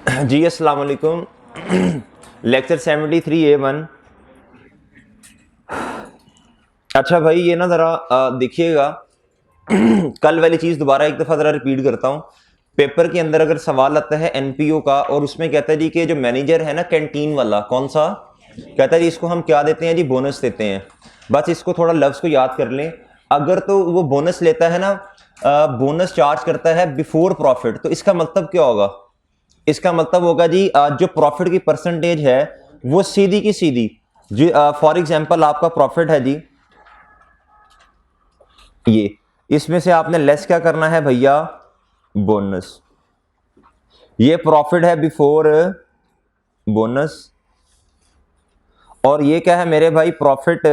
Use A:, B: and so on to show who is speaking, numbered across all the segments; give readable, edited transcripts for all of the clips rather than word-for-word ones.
A: जी अस्सलाम वालेकुम। Lecture 73A1। अच्छा भाई ये ना ज़रा देखिएगा। कल वाली चीज़ दोबारा एक दफ़ा ज़रा रिपीट करता हूँ। पेपर के अंदर अगर सवाल आता है एनपीओ का और उसमें कहता है जी कि जो मैनेजर है ना कैंटीन वाला कौन सा, कहता है जी इसको हम क्या देते हैं जी, बोनस देते हैं। बस इसको थोड़ा लफ्ज़ को याद कर लें। अगर तो वो बोनस लेता है ना, बोनस चार्ज करता है बिफोर प्रॉफिट, तो इसका मतलब क्या होगा? इसका मतलब होगा जी जो प्रॉफिट की परसेंटेज है वो सीधी की सीधी जी, फॉर एग्जांपल आपका प्रॉफिट है जी ये, इसमें से आपने लेस क्या करना है भैया, बोनस। ये प्रॉफिट है बिफोर बोनस और ये क्या है मेरे भाई, profit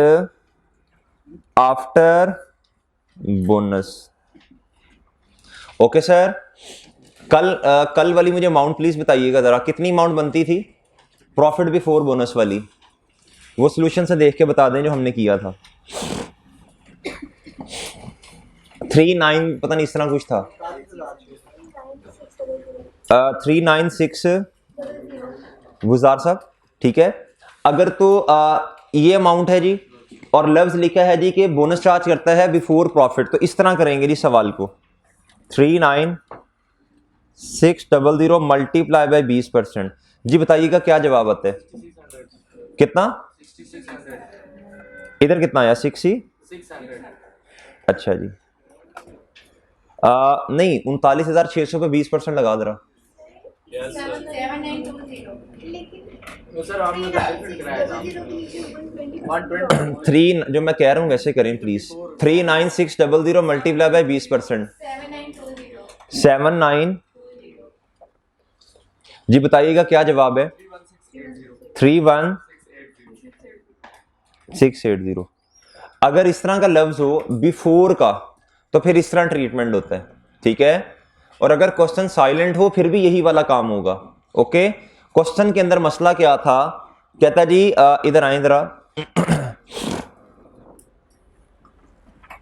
A: after bonus. Okay sir. कल वाली मुझे अमाउंट प्लीज बताइएगा जरा, कितनी अमाउंट बनती थी प्रॉफिट बिफोर बोनस वाली? वो सॉल्यूशन से देख के बता दें जो हमने किया था। 39 पता नहीं इस तरह कुछ था। 396 गुजार साहब, ठीक है। अगर तो ये अमाउंट है जी और लफ्ज लिखा है जी कि बोनस चार्ज करता है बिफोर प्रॉफिट, तो इस तरह करेंगे जी सवाल को। 39600 मल्टीप्लाई बाय 20%। जी बताइएगा क्या जवाब आता है? कितना? इधर कितना आया? 600। अच्छा जी, नहीं 39,600 पे 20% लगा दे रहा। थ्री जो मैं कह रहा हूँ वैसे करें प्लीज। 39600 multiply by 20%, 79। जी बताइएगा क्या जवाब है? 31680। अगर इस तरह का लफ्ज हो बिफोर का तो फिर इस तरह ट्रीटमेंट होता है, ठीक है। और अगर क्वेश्चन साइलेंट हो फिर भी यही वाला काम होगा। ओके, क्वेश्चन के अंदर मसला क्या था? कहता जी इधर आए जरा।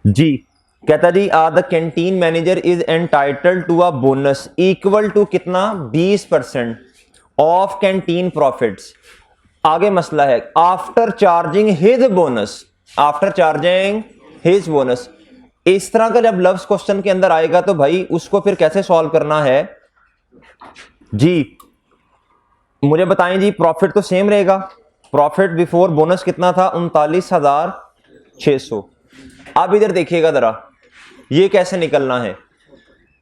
A: जी कहता जी the canteen manager is entitled to a bonus equal to कितना, 20% ऑफ कैंटीन प्रॉफिट्स। आगे मसला है after charging his bonus, after charging his bonus. इस तरह का जब लफ्ज क्वेश्चन के अंदर आएगा तो भाई उसको फिर कैसे सॉल्व करना है जी, मुझे बताएं जी। प्रॉफिट तो सेम रहेगा, प्रॉफिट बिफोर बोनस कितना था, 39,600। अब इधर देखिएगा जरा, ये कैसे निकलना है।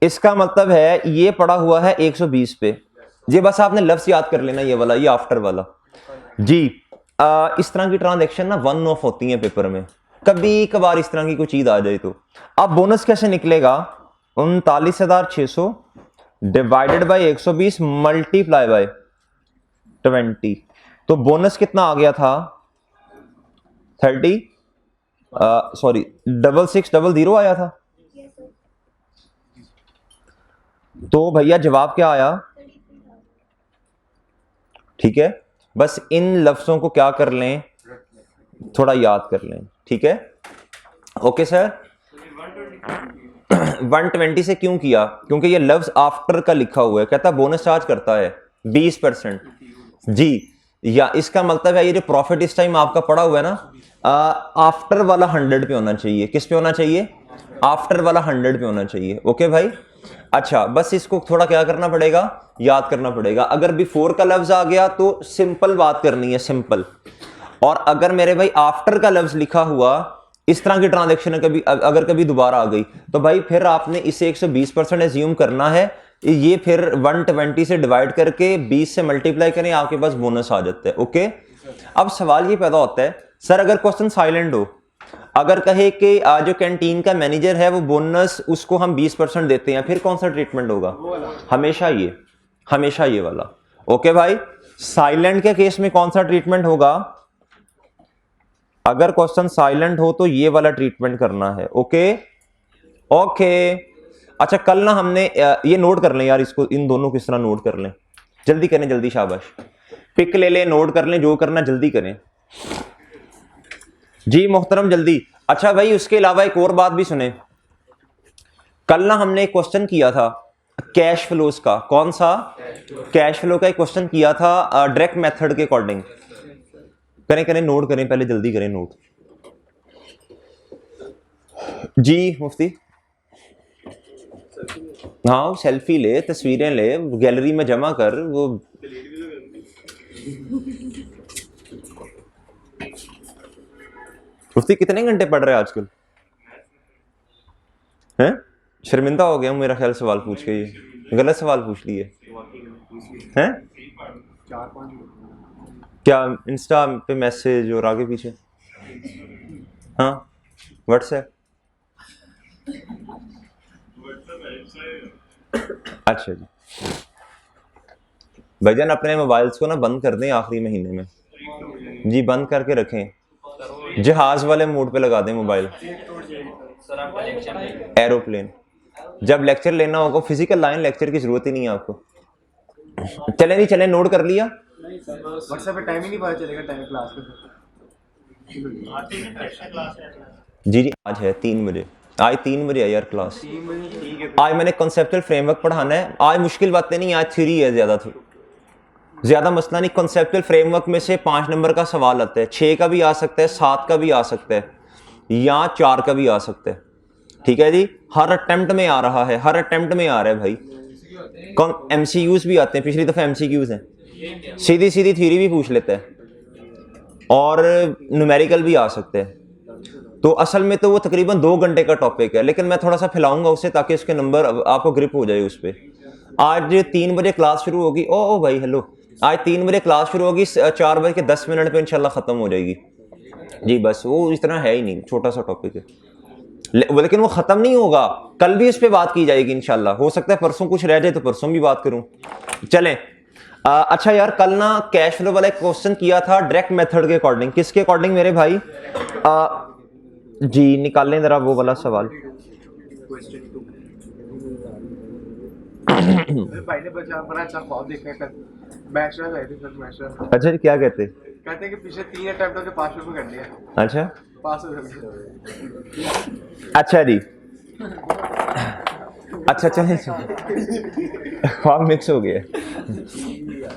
A: इसका मतलब है ये पड़ा हुआ है 120 पे। ये बस आपने लफ्ज याद कर लेना, ये वाला, ये आफ्टर वाला जी। इस तरह की ट्रांजैक्शन ना वन ऑफ होती है पेपर में, कभी कभार इस तरह की कोई चीज आ जाए तो। अब बोनस कैसे निकलेगा? 39,600 डिवाइडेड बाई 120 मल्टीप्लाई बाय 20। तो बोनस कितना आ गया था? 30, सॉरी 6600 आया था। तो भैया जवाब क्या आया? ठीक है, बस इन लफ्जों को क्या कर लें, थोड़ा याद कर लें, ठीक है। Okay sir. 120 से क्यों किया? क्योंकि ये लफ्ज आफ्टर का लिखा हुआ है, कहता बोनस चार्ज करता है 20% जी। या इसका मतलब है ये जो प्रॉफिट इस टाइम आपका पड़ा हुआ है ना, आफ्टर वाला 100 पे होना चाहिए। किस पे होना चाहिए? आफ्टर वाला 100 पे होना चाहिए। ओके भाई, अच्छा बस इसको थोड़ा क्या करना पड़ेगा, याद करना पड़ेगा। अगर बिफोर का लफ्ज आ गया तो सिंपल बात करनी है, सिंपल। और अगर मेरे भाई आफ्टर का लफ्ज लिखा हुआ, इस तरह की ट्रांजैक्शन कभी अगर कभी दोबारा आ गई तो भाई फिर आपने इसे 120% एज्यूम करना है। ये फिर 120 से डिवाइड करके 20 से मल्टीप्लाई करें, आपके पास बोनस आ जाता है। ओके, अब सवाल ये पैदा होता है सर अगर क्वेश्चन साइलेंट हो, अगर कहे कि जो कैंटीन का मैनेजर है वो बोनस उसको हम 20% देते हैं, फिर कौन सा ट्रीटमेंट होगा? हमेशा ये, हमेशा ये वाला। ओके भाई, साइलेंट के केस में कौन सा ट्रीटमेंट होगा? अगर क्वेश्चन साइलेंट हो तो ये वाला ट्रीटमेंट करना है। Okay okay. अच्छा कल ना हमने ये नोट कर लें यार, इसको इन दोनों को इस तरह नोट कर लें, जल्दी करें, जल्दी, शाबाश, पिक ले लें, नोट कर लें, जो करना जल्दी करें जी मोहतरम, जल्दी। अच्छा भाई उसके अलावा एक और बात भी सुने। कल ना हमने एक क्वेश्चन किया था कैश फ्लोज का, कौन सा कैश फ्लो का एक क्वेश्चन किया था डायरेक्ट मेथड के अकॉर्डिंग। करें करें नोट करें, पहले जल्दी करें नोट। जी मुफ्ती, हाँ सेल्फी ले, तस्वीरें ले, गैलरी में जमा कर वो। मुफ्ती कितने घंटे पढ़ रहे हैं आजकल हैं? शर्मिंदा हो गया हूँ मेरा ख्याल सवाल पूछ के, ये गलत सवाल पूछ लिए हैं। क्या इंस्टा पे मैसेज और आगे पीछे? हाँ व्हाट्सएप। अच्छा जी, भाईजान अपने मोबाइल्स को ना बंद कर दें आखिरी महीने में जी, बंद करके रखें, जहाज वाले मोड पे लगा दें मोबाइल, एरोप्लेन। जब लेक्चर लेना होगा फिजिकल लाइन लेक्चर की जरूरत ही नहीं है आपको। चले नहीं चले, नोट कर लिया।
B: व्हाट्सएप पे टाइम ही नहीं पता चलेगा, टाइम क्लास में।
A: जी जी आज है 3 बजे, आज 3 बजे है यार क्लास। आज मैंने कॉन्सेप्चुअल फ्रेमवर्क पढ़ाना है, आज मुश्किल बातें नहीं, आज थ्योरी है, ज्यादा मसला नहीं। कॉन्सेप्चुअल फ्रेमवर्क में से 5 नंबर का सवाल आता है, 6 का भी आ सकता है, 7 का भी आ सकता है, या 4 का भी आ सकता है। ठीक है जी, हर अटेम्प्ट में आ रहा है, हर अटेम्प्ट में आ रहा है भाई। कौन एमसीक्यूज भी आते हैं, पिछली दफा एमसीक्यूज हैं, सीधी सीधी थ्योरी भी पूछ लेता है और न्यूमेरिकल भी आ सकते हैं। तो असल में तो वो तकरीबन 2 घंटे का टॉपिक है, लेकिन मैं थोड़ा सा फैलाऊंगा उसे ताकि उसके नंबर आपको ग्रिप हो जाए उस पर। आज 3 बजे क्लास शुरू होगी। ओ भाई हेलो, आज 3 बजे क्लास शुरू होगी, 4 बज के 10 मिनट पे इंशाल्लाह खत्म हो जाएगी जी। बस वो इस तरह है ही नहीं, छोटा सा टॉपिक है, लेकिन वो खत्म नहीं होगा, कल भी इस पे बात की जाएगी इंशाल्लाह। हो सकता है परसों कुछ रह जाए तो परसों भी बात करूं। चलें अच्छा यार, कल ना कैश फ्लो वाला एक क्वेश्चन किया था डायरेक्ट मेथड के अकॉर्डिंग। किसके अकॉर्डिंग मेरे भाई? जी निकालें जरा वो वाला सवाल।
B: भाई ने बड़ा अच्छा ख्वाब देखा कल, मैच रहा है सर, मैच रहा।
A: अच्छा जी क्या कहते
B: कहते कि पिछले 3 अटेम्प्ट के 5 रुपए कर लिया।
A: अच्छा
B: पास हो गया।
A: अच्छा जी, अच्छा चलें, ख्वाब मिक्स हो गया।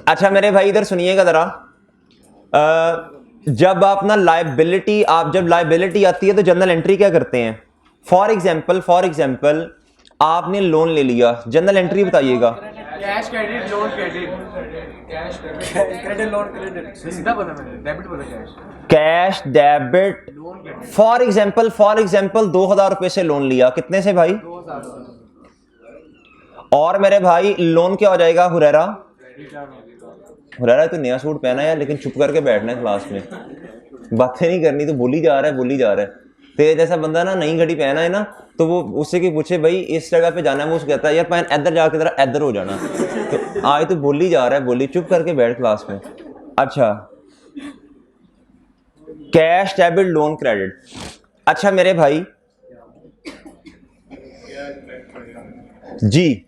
A: अच्छा मेरे भाई इधर सुनिएगा जरा, जब आप ना लायबिलिटी, जब लायबिलिटी आती है तो जनरल एंट्री क्या करते हैं? फॉर एग्जाम्पल आपने लोन ले लिया, जनरल एंट्री बताइएगा।
B: Cash credit loan credit, cash credit loan credit, सीधा बोला मैंने, डेबिट बोला कैश
A: डेबिट। फॉर एग्जाम्पल 2000 रुपए से लोन लिया, कितने से भाई?
B: 2000।
A: और मेरे भाई लोन क्या हो जाएगा? हुरैरा तो नया सूट पहना है लेकिन चुप करके बैठना है क्लास में, बातें नहीं करनी, तो बोली जा रहा है। तेरे जैसा बंदा ना नई घड़ी पहना है ना, तो वो उससे की पूछे भाई इस जगह पे जाना है, वो उसको कहता है यार पहन इधर जाके जरा इधर हो जाना। तो आज तो बोली जा रहा है, बोली, चुप करके बैठ क्लास में। अच्छा कैश डेबिट लोन क्रेडिट। अच्छा मेरे भाई जी,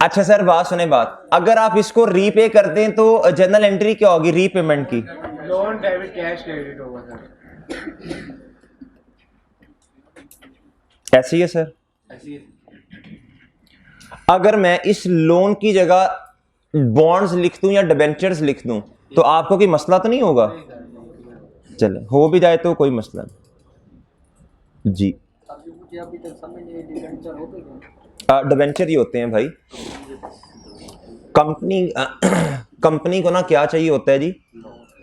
A: अच्छा सर बात सुने बात, अगर आप इसको रीपे कर दें तो जनरल एंट्री क्या होगी रीपेमेंट की?
B: लोन डेबिट कैश क्रेडिट होगा सर।
A: ऐसी है सर।
B: ऐसी है।
A: अगर मैं इस लोन की जगह बॉन्ड्स लिख दूं या डिबेंचर्स लिख दूं तो आपको कोई मसला तो नहीं होगा? चले हो भी जाए तो कोई मसला नहीं जी। डिबेंचर ही होते हैं भाई। कंपनी को ना क्या चाहिए होता है जी?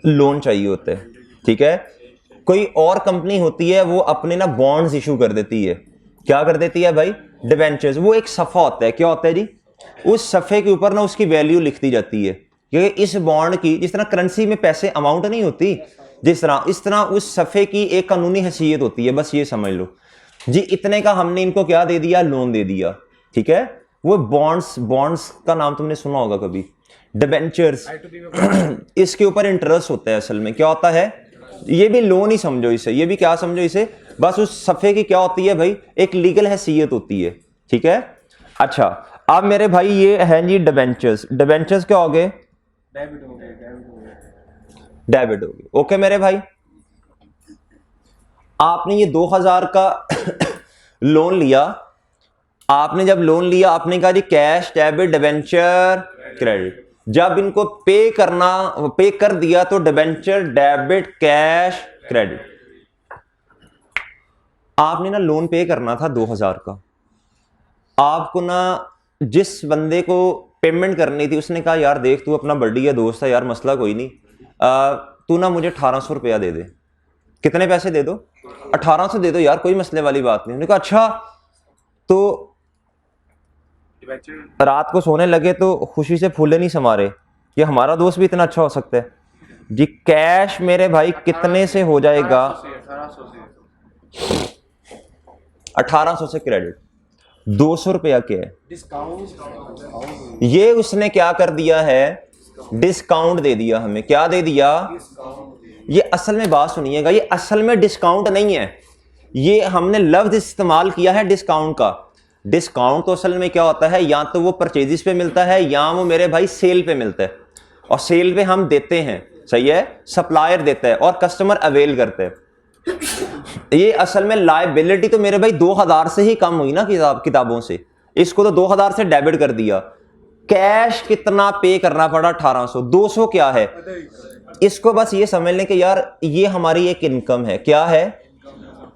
A: लोन चाहिए होता है, ठीक है। कोई और कंपनी होती है वो अपने ना बॉन्ड्स इशू कर देती है, क्या कर देती है भाई? डिबेंचर्स। वो एक सफ़ा होता है, क्या होता है जी? उस सफ़े के ऊपर ना उसकी वैल्यू लिख दी जाती है, क्योंकि इस बॉन्ड की जिस तरह करेंसी में पैसे अमाउंट नहीं होती जिस तरह, इस तरह उस सफ़े की एक कानूनी हैसियत होती है, बस ये समझ लो जी। इतने का हमने इनको क्या दे दिया? लोन दे दिया, ठीक है। वो बॉन्ड्स का नाम तुमने सुना होगा कभी, डिबेंचर्स। इसके ऊपर इंटरेस्ट होता है, असल में क्या होता है? ये भी लोन ही समझो इसे, ये भी क्या समझो इसे, बस उस सफ़े की क्या होती है भाई? एक लीगल हैसियत होती है, ठीक है। अच्छा अब मेरे भाई ये है जी डिबेंचर्स। डिबेंचर्स क्या हो गए?
B: डेबिट हो गए।
A: डेबिट हो गए, ओके मेरे भाई। आपने ये 2000 का लोन लिया, आपने जब लोन लिया आपने कहा जी कैश, डेबिट, डिबेंचर, क्रेडिट। जब इनको पे कर दिया तो डिबेंचर, डेबिट, कैश, क्रेडिट। आपने ना लोन पे करना था 2000 का, आपको ना जिस बंदे को पेमेंट करनी थी उसने कहा यार देख तू अपना बढ़िया दोस्त है यार, मसला कोई नहीं, तू ना मुझे 1800 रुपया दे दे। कितने पैसे दे दो? 1800 दे दो यार, कोई मसले वाली बात नहीं। उन्होंने कहा अच्छा। तो रात को सोने लगे तो खुशी से फूले नहीं समारे कि हमारा दोस्त भी इतना अच्छा हो सकता है जी। कैश मेरे भाई कितने से हो जाएगा? 1800 से क्रेडिट, 200 रुपया के है डिस्काउंट। ये उसने क्या कर दिया है? डिस्काउंट दे दिया हमें। क्या दे दिया? ये असल में बात सुनिएगा, ये असल में डिस्काउंट नहीं है, ये हमने लफ्ज इस्तेमाल किया है डिस्काउंट का। डिस्काउंट तो असल में क्या होता है, या तो वो परचेजेस पे मिलता है या वो मेरे भाई सेल पे मिलता है, और सेल पे हम देते हैं, सही है, सप्लायर देता है और कस्टमर अवेल करते हैं। ये असल में लायबिलिटी तो मेरे भाई 2000 से ही कम हुई ना किताबों से, इसको तो 2000 से डेबिट कर दिया। कैश कितना पे करना पड़ा? 1800। 200 क्या है? इसको बस ये समझ लें कि यार ये हमारी एक इनकम है। क्या है?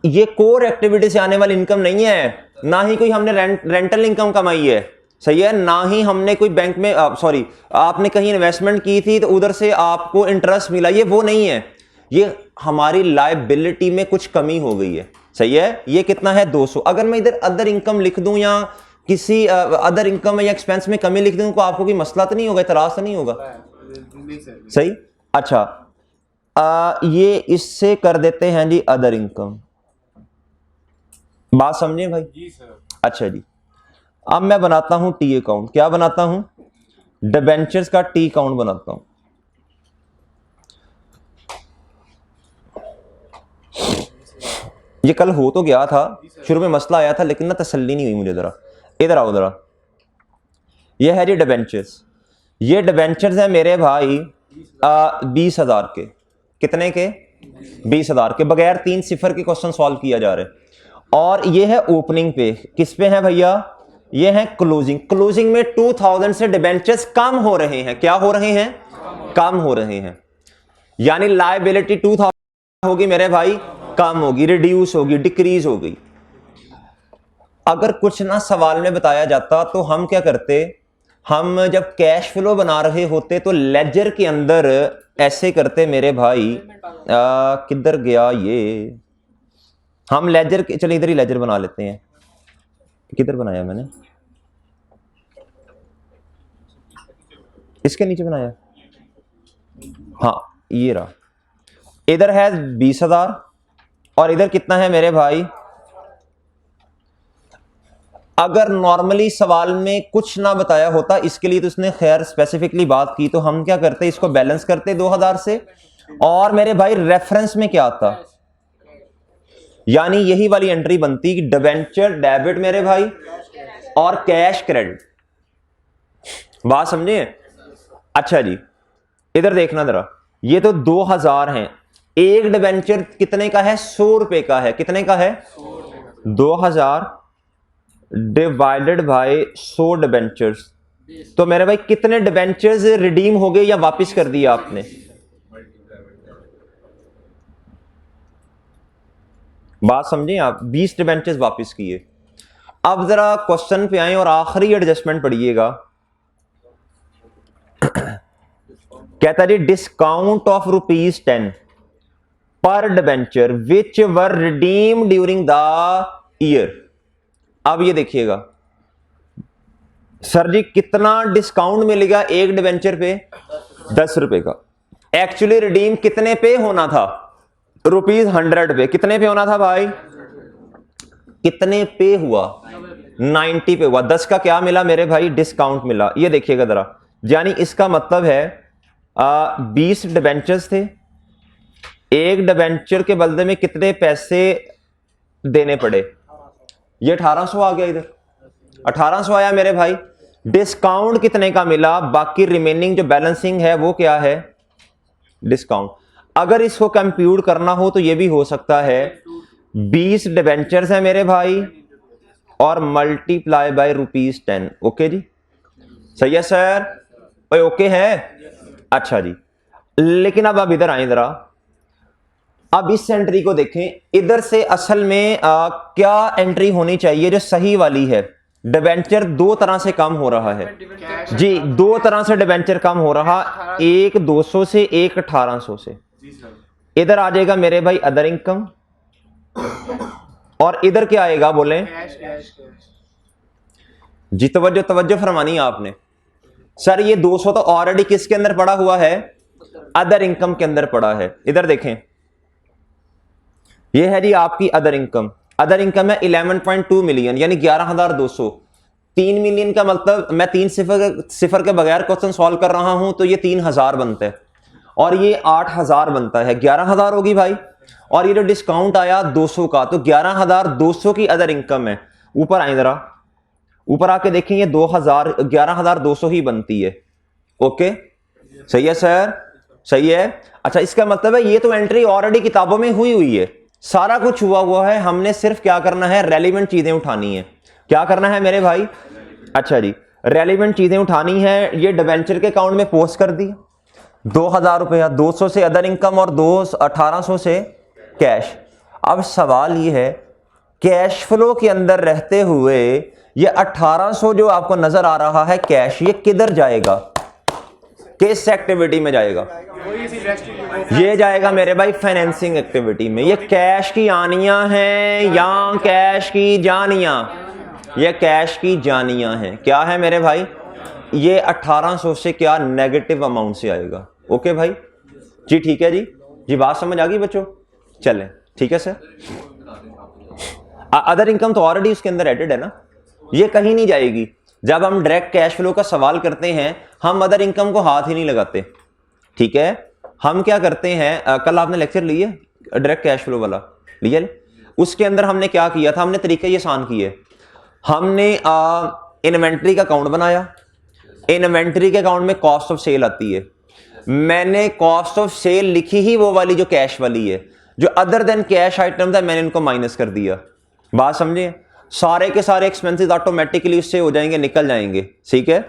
A: ये कोर एक्टिविटी से आने वाली इनकम नहीं है, ना ही कोई हमने रेंटल इनकम कमाई है, सही है, ना ही हमने कोई बैंक में सॉरी आपने कहीं इन्वेस्टमेंट की थी तो उधर से आपको इंटरेस्ट मिला, ये वो नहीं है। ये हमारी लायबिलिटी में कुछ कमी हो गई है, सही है। ये कितना है? 200। अगर मैं इधर अदर इनकम लिख दूं या किसी अदर इनकम या एक्सपेंस में कमी लिख दूं तो आपको कोई मसला तो नहीं होगा, इतराज तो नहीं होगा, सही। अच्छा ये इससे कर देते हैं जी अदर इनकम। बात समझे भाई? जी सर। अच्छा जी, अब मैं बनाता हूं टी अकाउंट। क्या बनाता हूं? डिबेंचर्स का टी अकाउंट बनाता हूं। ये कल हो तो गया था, शुरू में मसला आया था लेकिन ना तसल्ली नहीं हुई मुझे। जरा इधर आओ जरा। ये है जी डिबेंचर्स। ये डिबेंचर्स है मेरे भाई 20,000 के। कितने के? 20,000 के, बगैर 3 सिफर के क्वेश्चन सॉल्व किया जा रहा है। और ये है ओपनिंग पे। किस पे है भैया? ये है क्लोजिंग। क्लोजिंग में 2000 से डिबेंचर्स कम हो रहे हैं। क्या हो रहे हैं? कम हो रहे हैं, यानी लायबिलिटी 2000 होगी मेरे भाई, कम होगी, रिड्यूस होगी, डिक्रीज हो गई। अगर कुछ ना सवाल में बताया जाता तो हम क्या करते, हम जब कैश फ्लो बना रहे होते तो लेजर के अंदर ऐसे करते मेरे भाई। किधर गया ये? हम लेजर के, चलिए इधर ही लेजर बना लेते हैं। किधर बनाया मैंने? इसके नीचे बनाया, हाँ ये रहा। इधर है 20,000 और इधर कितना है मेरे भाई? अगर नॉर्मली सवाल में कुछ ना बताया होता, इसके लिए तो उसने खैर स्पेसिफिकली बात की, तो हम क्या करते, इसको बैलेंस करते 2000 से, और मेरे भाई रेफरेंस में क्या आता, यानी यही वाली एंट्री बनती कि डिबेंचर डेबिट मेरे भाई और कैश क्रेडिट। बात समझे? अच्छा जी, इधर देखना जरा, ये तो 2000 हैं। एक डिबेंचर कितने का है? 100 रुपए का है। कितने का है? 2000 डिवाइडेड बाय 100 डिबेंचर्स। तो मेरे भाई कितने डिबेंचर्स रिडीम हो गए या वापस कर दिया आपने? बात समझे आप? 20 डिबेंचर्स वापस किए। अब जरा क्वेश्चन पे आए और आखिरी एडजस्टमेंट पढ़िएगा। कहता है डिस्काउंट ऑफ ₹10 पर debenture which were redeem during the year. अब ये देखिएगा सर जी, कितना डिस्काउंट मिलेगा एक डिबेंचर पे? 10 रुपए का। एक्चुअली रिडीम कितने पे होना था? ₹100 पे। कितने पे होना था भाई? कितने पे हुआ? 90 पे हुआ। 10 का क्या मिला मेरे भाई? डिस्काउंट मिला। ये देखिएगा जरा, यानी इसका मतलब है 20 डिबेंचर्स थे, एक डिबेंचर के बदले में कितने पैसे देने पड़े? ये 1800 आ गया। इधर 1800 आया मेरे भाई। डिस्काउंट कितने का मिला? बाकी रिमेनिंग जो बैलेंसिंग है वो क्या है? डिस्काउंट। अगर इसको कंप्यूट करना हो तो ये भी हो सकता है 20 डिबेंचर्स है मेरे भाई और मल्टीप्लाई बाय ₹10। ओके जी, सही है सर, भाई ओके है। अच्छा जी, लेकिन अब इधर आए जरा, अब इस एंट्री को देखें। इधर से असल में क्या एंट्री होनी चाहिए जो सही वाली है? डिबेंचर दो तरह से कम हो रहा है जी, दो तरह से डिबेंचर कम हो रहा, एक 200 से, एक 1800 से। इधर आ जाएगा मेरे भाई अदर इनकम, और इधर क्या आएगा बोले जी? तवज्जो तवज्जो फरमानी आपने। सर ये 200 तो ऑलरेडी किसके अंदर पड़ा हुआ है? अदर इनकम के अंदर पड़ा है। इधर देखें, ये है जी आपकी अदर इनकम। अदर इनकम है 11.2 मिलियन, यानी 11,200। 3 मिलियन का मतलब, मैं 3 सिफर के बगैर क्वेश्चन सॉल्व कर रहा हूं तो ये 3,000 बनता है, और ये 8,000 बनता है, 11,000 होगी भाई। और ये जो डिस्काउंट आया 200 का, तो 11,200 की अदर इनकम है। ऊपर आए जरा, ऊपर आके देखें, ये 11,200 ही बनती है। ओके, सही है सर, सही है। अच्छा, इसका मतलब है ये तो एंट्री ऑलरेडी किताबों में हुई है, सारा कुछ हुआ है। हमने सिर्फ क्या करना है? रेलिवेंट चीजें उठानी है। क्या करना है मेरे भाई? अच्छा जी, रेलिवेंट चीजें उठानी है। ये डिबेंचर के अकाउंट में पोस्ट कर दी, 2,000 रुपया, 200 से अदर इनकम और 1800 से कैश। अब सवाल ये है, कैश फ्लो के अंदर रहते हुए ये 1800 जो आपको नजर आ रहा है कैश, ये किधर जाएगा? किस एक्टिविटी में जाएगा? ये जाएगा मेरे भाई फाइनेंसिंग एक्टिविटी में। ये कैश की आनियां हैं या कैश की जानियां? ये कैश की जानियां हैं। क्या है मेरे भाई? ये 1800 से क्या नेगेटिव अमाउंट से आएगा। ओके भाई जी, ठीक है जी, बात समझ आ गई बच्चों? चलें, ठीक है सर। अदर इनकम तो ऑलरेडी उसके अंदर एडेड है ना, ये कहीं नहीं जाएगी। जब हम डायरेक्ट कैश फ्लो का सवाल करते हैं, हम अदर इनकम को हाथ ही नहीं लगाते, ठीक है। हम क्या करते हैं, कल आपने लेक्चर लिए डायरेक्ट कैश फ्लो वाला, लिया? उसके अंदर हमने क्या किया था? हमने तरीके ये आसान किए। हमने इन्वेंट्री का अकाउंट बनाया। इन्वेंट्री के अकाउंट में कॉस्ट ऑफ सेल आती है। मैंने कॉस्ट ऑफ सेल लिखी ही वो वाली जो कैश वाली है, जो अदर देन कैश आइटम था मैंने इनको माइनस कर दिया। बात समझे? सारे के सारे एक्सपेंसेस ऑटोमेटिकली उससे हो जाएंगे, निकल जाएंगे, ठीक है।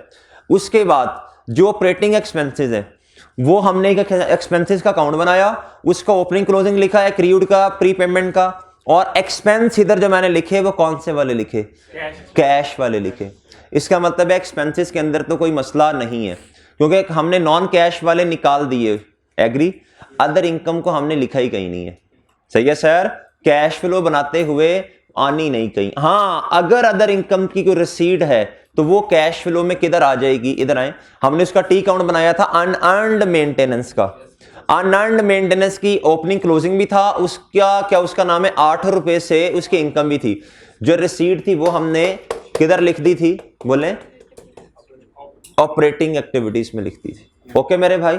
A: उसके बाद जो ऑपरेटिंग एक्सपेंसेस है वो हमने एक्सपेंसेस का अकाउंट बनाया, उसका ओपनिंग क्लोजिंग लिखा है, क्रीड का, प्री पेमेंट का, और एक्सपेंस इधर जो मैंने लिखे वो कौन से वाले लिखे? कैश वाले लिखे। इसका मतलब है एक्सपेंसेस के अंदर तो कोई मसला नहीं है, क्योंकि हमने नॉन कैश वाले निकाल दिए। एग्री? अदर इनकम को हमने लिखा ही कहीं नहीं है। सही है सर, कैश फ्लो बनाते हुए आनी नहीं कहीं। हाँ, अगर अदर इनकम की कोई रसीद है तो वो कैश फ्लो में किधर आ जाएगी? इधर आए, हमने उसका टी काउंट बनाया था अनअर्न्ड मेंटेनेंस का। अनअर्न्ड मेंटेनेंस की ओपनिंग क्लोजिंग भी था, उसका क्या उसका नाम है, 8 रुपए से उसकी इनकम भी थी। जो रसीद थी वो हमने किधर लिख दी थी? बोले ऑपरेटिंग एक्टिविटीज में लिखती थी। ओके मेरे भाई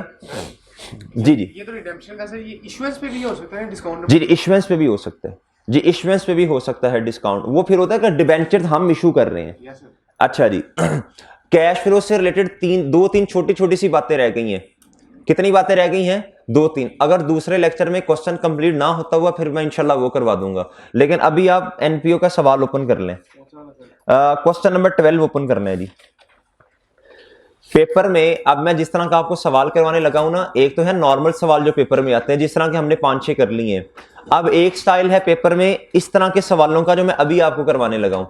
A: जी।
B: ये तो रिडेम्पशन का सर, ये इश्यूएंस पे भी हो सकता है डिस्काउंट?
A: जी, इश्यूएंस पे भी हो सकता है जी, इश्यूएंस पे भी हो सकता है डिस्काउंट। वो फिर होता है कि डिबेंचर हम इशू कर रहे हैं। अच्छा जी, कैश फ्लो से रिलेटेड 2-3 छोटी छोटी सी बातें रह गई हैं। कितनी बातें रह गई हैं? 2-3। अगर दूसरे लेक्चर में क्वेश्चन कंप्लीट ना होता हुआ फिर मैं इंशाल्लाह वो करवा दूंगा, लेकिन अभी आप एनपीओ का सवाल ओपन कर लें। क्वेश्चन नंबर 12 ओपन करना है जी पेपर में। अब मैं जिस तरह का आपको सवाल करवाने लगा हूं ना, एक तो है नॉर्मल सवाल जो पेपर में आते हैं, जिस तरह के हमने 5-6 कर लिए हैं। अब एक स्टाइल है पेपर में इस तरह के सवालों का जो मैं अभी आपको करवाने लगा हूं।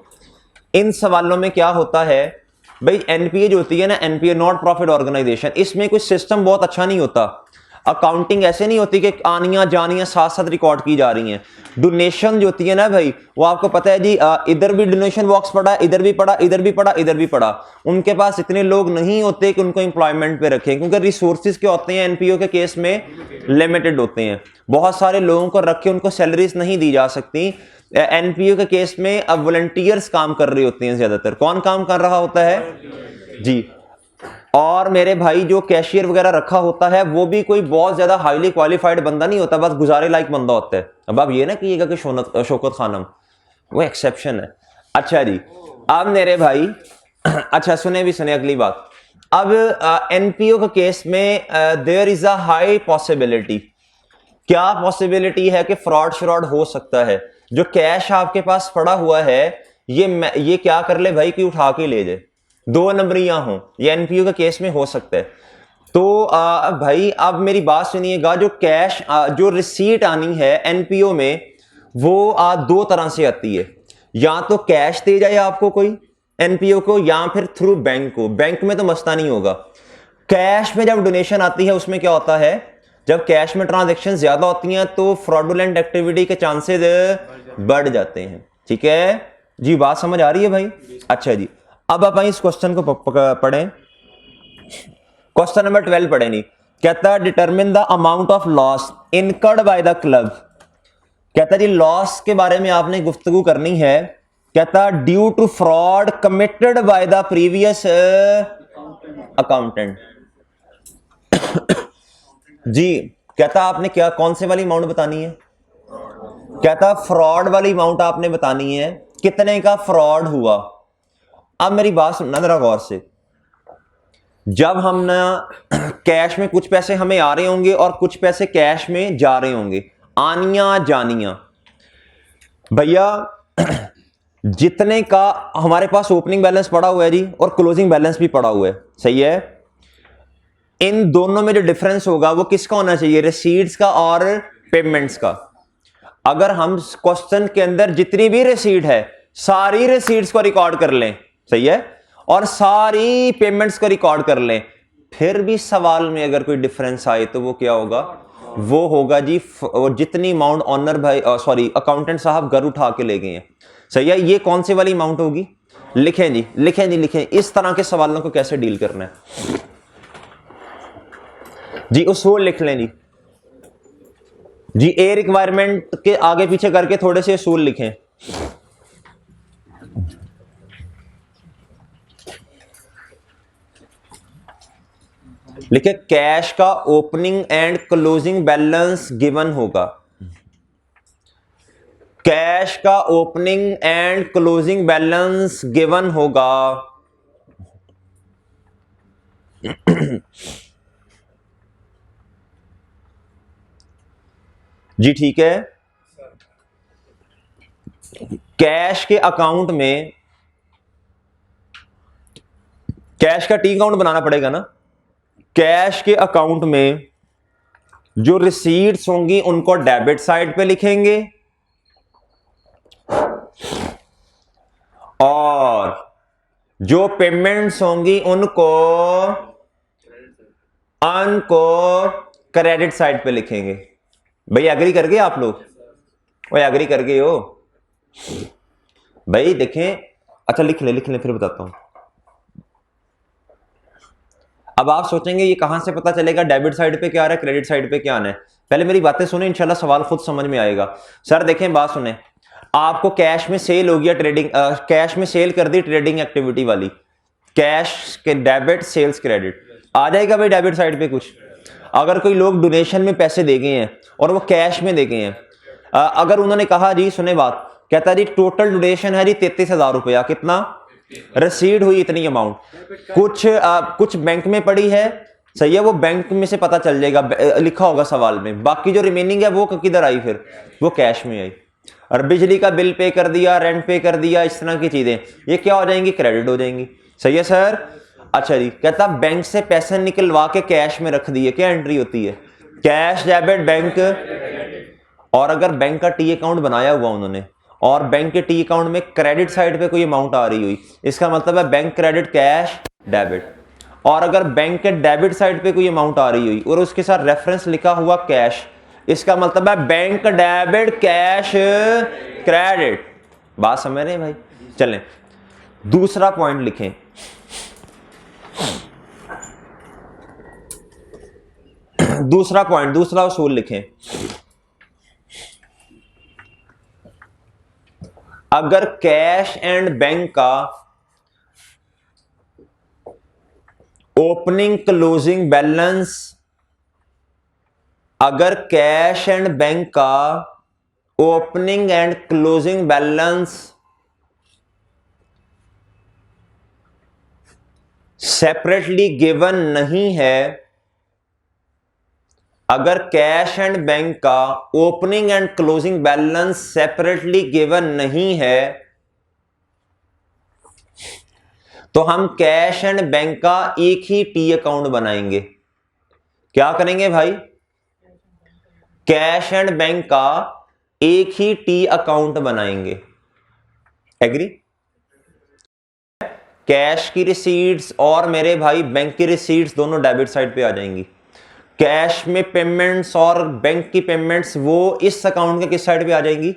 A: इन सवालों में क्या होता है भाई, एनपीए जो होती है ना, एनपीए नॉट प्रॉफिट ऑर्गेनाइजेशन, इसमें कुछ सिस्टम बहुत अच्छा नहीं होता। अकाउंटिंग ऐसे नहीं होती कि आनियां जानियां साथ साथ रिकॉर्ड की जा रही हैं। डोनेशन जो होती है ना भाई, वो आपको पता है जी, इधर भी डोनेशन बॉक्स पड़ा, इधर भी पड़ा, इधर भी पड़ा, इधर भी पड़ा। उनके पास इतने लोग नहीं होते कि उनको एम्प्लॉयमेंट पे रखें, क्योंकि रिसोर्सेज के होते हैं एनपीओ के केस में लिमिटेड होते हैं। बहुत सारे लोगों को रख के उनको सैलरीज नहीं दी जा सकती। एनपीओ के केस में अब वॉलंटियर्स काम कर रहे होते हैं ज्यादातर। कौन काम कर रहा होता है जी? और मेरे भाई जो कैशियर वगैरह रखा होता है वो भी कोई बहुत ज्यादा हाईली क्वालिफाइड बंदा नहीं होता, बस गुजारे लायक बंदा होता है। अब आप ये ना कहिएगा कि शौकत खानम, वो एक्सेप्शन है। अच्छा जी, अब मेरे भाई अच्छा सुने अगली बात। अब एनपीओ के केस में there is a high possibility. क्या पॉसिबिलिटी है कि फ्रॉड हो सकता है? जो कैश आपके पास पड़ा हुआ है ये क्या कर ले भाई कि उठा के ले जाए, 2 नंबरियां हो, ये एनपीओ के केस में हो सकता है। तो भाई अब मेरी बात सुनिएगा, जो कैश जो रिसीट आनी है एनपीओ में वो 2 तरह से आती है, या तो कैश दे जाए आपको कोई एनपीओ को, या फिर थ्रू बैंक को। बैंक में तो मसला नहीं होगा। कैश में जब डोनेशन आती है उसमें क्या होता है, जब कैश में ट्रांजैक्शन ज्यादा होती हैं तो फ्रॉडुलेंट एक्टिविटी के चांसेस बढ़ जाते हैं। ठीक है जी, बात समझ आ रही है भाई? अच्छा जी, अब आप इस क्वेश्चन को पढ़ें। क्वेश्चन नंबर 12 पढ़े नहीं। कहता है determine the amount of loss incurred by the club. कहता है जी लॉस के बारे में आपने गुफ्तगू करनी है। कहता है due to fraud committed by the previous accountant. जी कहता आपने क्या कौन से वाली अमाउंट बतानी है? कहता फ्रॉड वाली अमाउंट आपने बतानी है, कितने का फ्रॉड हुआ। अब मेरी बात सुनना जरा गौर से, जब हम ना कैश में कुछ पैसे हमें आ रहे होंगे और कुछ पैसे कैश में जा रहे होंगे, आनिया जानिया, भैया जितने का हमारे पास ओपनिंग बैलेंस पड़ा हुआ है जी और क्लोजिंग बैलेंस भी पड़ा हुआ है, सही है, इन दोनों में जो डिफरेंस होगा वो किसका होना चाहिए? रिसीट्स का और पेमेंट्स का। अगर हम क्वेश्चन के अंदर जितनी भी रिसीट है सारी रिसीट्स को रिकॉर्ड कर लें, सही है, और सारी पेमेंट्स को रिकॉर्ड कर लें, फिर भी सवाल में अगर कोई डिफरेंस आए तो वो क्या होगा? वो होगा जी जितनी अमाउंट ऑनर भाई सॉरी अकाउंटेंट साहब घर उठा के ले गए हैं, सही है। ये कौन सी वाली अमाउंट होगी? लिखें जी, लिखें जी, लिखें। इस तरह के सवालों को कैसे डील करना है जी, उसूल लिख लें जी। जी ए रिक्वायरमेंट के आगे पीछे करके थोड़े से उसूल लिखें। लिखे कैश का opening and closing balance given होगा। कैश का opening and closing balance given होगा। जी ठीक है। कैश के अकाउंट में कैश का टी अकाउंट बनाना पड़ेगा ना। कैश के अकाउंट में जो रिसीट्स होंगी उनको डेबिट साइड पे लिखेंगे और जो पेमेंट्स होंगी उनको क्रेडिट साइड पे लिखेंगे। भाई एग्री कर गए आप लोग? वो एग्री कर गए हो भाई? देखें, अच्छा लिख ले फिर बताता हूं। अब आप सोचेंगे ये कहां से पता चलेगा डेबिट साइड पे क्या आ रहा है, क्रेडिट साइड पे क्या आना है? पहले मेरी बातें सुने, इंशाल्लाह सवाल खुद समझ में आएगा। सर देखें, बात सुने, आपको कैश में सेल हो गया, ट्रेडिंग कैश में सेल कर दी ट्रेडिंग एक्टिविटी वाली, कैश के डेबिट सेल्स क्रेडिट आ जाएगा भाई डेबिट साइड पे कुछ। अगर कोई लोग डोनेशन में पैसे दे गए हैं और वो कैश में दे गए हैं, अगर उन्होंने कहा जी सुने बात, कहता जी टोटल डोनेशन है जी 33,000 रुपया, कितना रिसीड हुई इतनी अमाउंट, कुछ बैंक में पड़ी है, सही है, वो बैंक में से पता चल जाएगा, लिखा होगा सवाल में। बाकी जो रिमेनिंग है वो किधर आई? फिर वो कैश में आई। और बिजली का बिल पे कर दिया, रेंट पे कर दिया, इस तरह की चीजें ये क्या हो जाएंगी? क्रेडिट हो जाएंगी। सही है सर? अच्छा जी, कहता बैंक से पैसे निकलवा के कैश में रख दिए, क्या एंट्री होती है? Cash debit bank. और अगर बैंक का टी अकाउंट बनाया हुआ उन्होंने और बैंक के टी अकाउंट में क्रेडिट साइड पे कोई अमाउंट आ रही हुई, इसका मतलब है बैंक क्रेडिट कैश डेबिट। और अगर बैंक के डेबिट साइड पे कोई अमाउंट आ रही हुई और उसके साथ रेफरेंस लिखा हुआ कैश, इसका मतलब है बैंक डेबिट कैश क्रेडिट। बात समझ रहे हैं भाई? चलें दूसरा पॉइंट लिखें। दूसरा पॉइंट, दूसरा उसूल लिखें। अगर कैश एंड बैंक का ओपनिंग क्लोजिंग बैलेंस, अगर कैश एंड बैंक का opening and closing balance separately given नहीं है, अगर कैश एंड बैंक का opening and closing balance separately given नहीं है, तो हम कैश एंड बैंक का एक ही टी अकाउंट बनाएंगे। क्या करेंगे भाई? कैश एंड बैंक का एक ही टी अकाउंट बनाएंगे। एग्री? कैश की रिसीट्स और मेरे भाई बैंक की रिसीट्स दोनों डेबिट साइड पे आ जाएंगी। कैश में पेमेंट्स और बैंक की पेमेंट्स वो इस अकाउंट के किस साइड पे आ जाएंगी?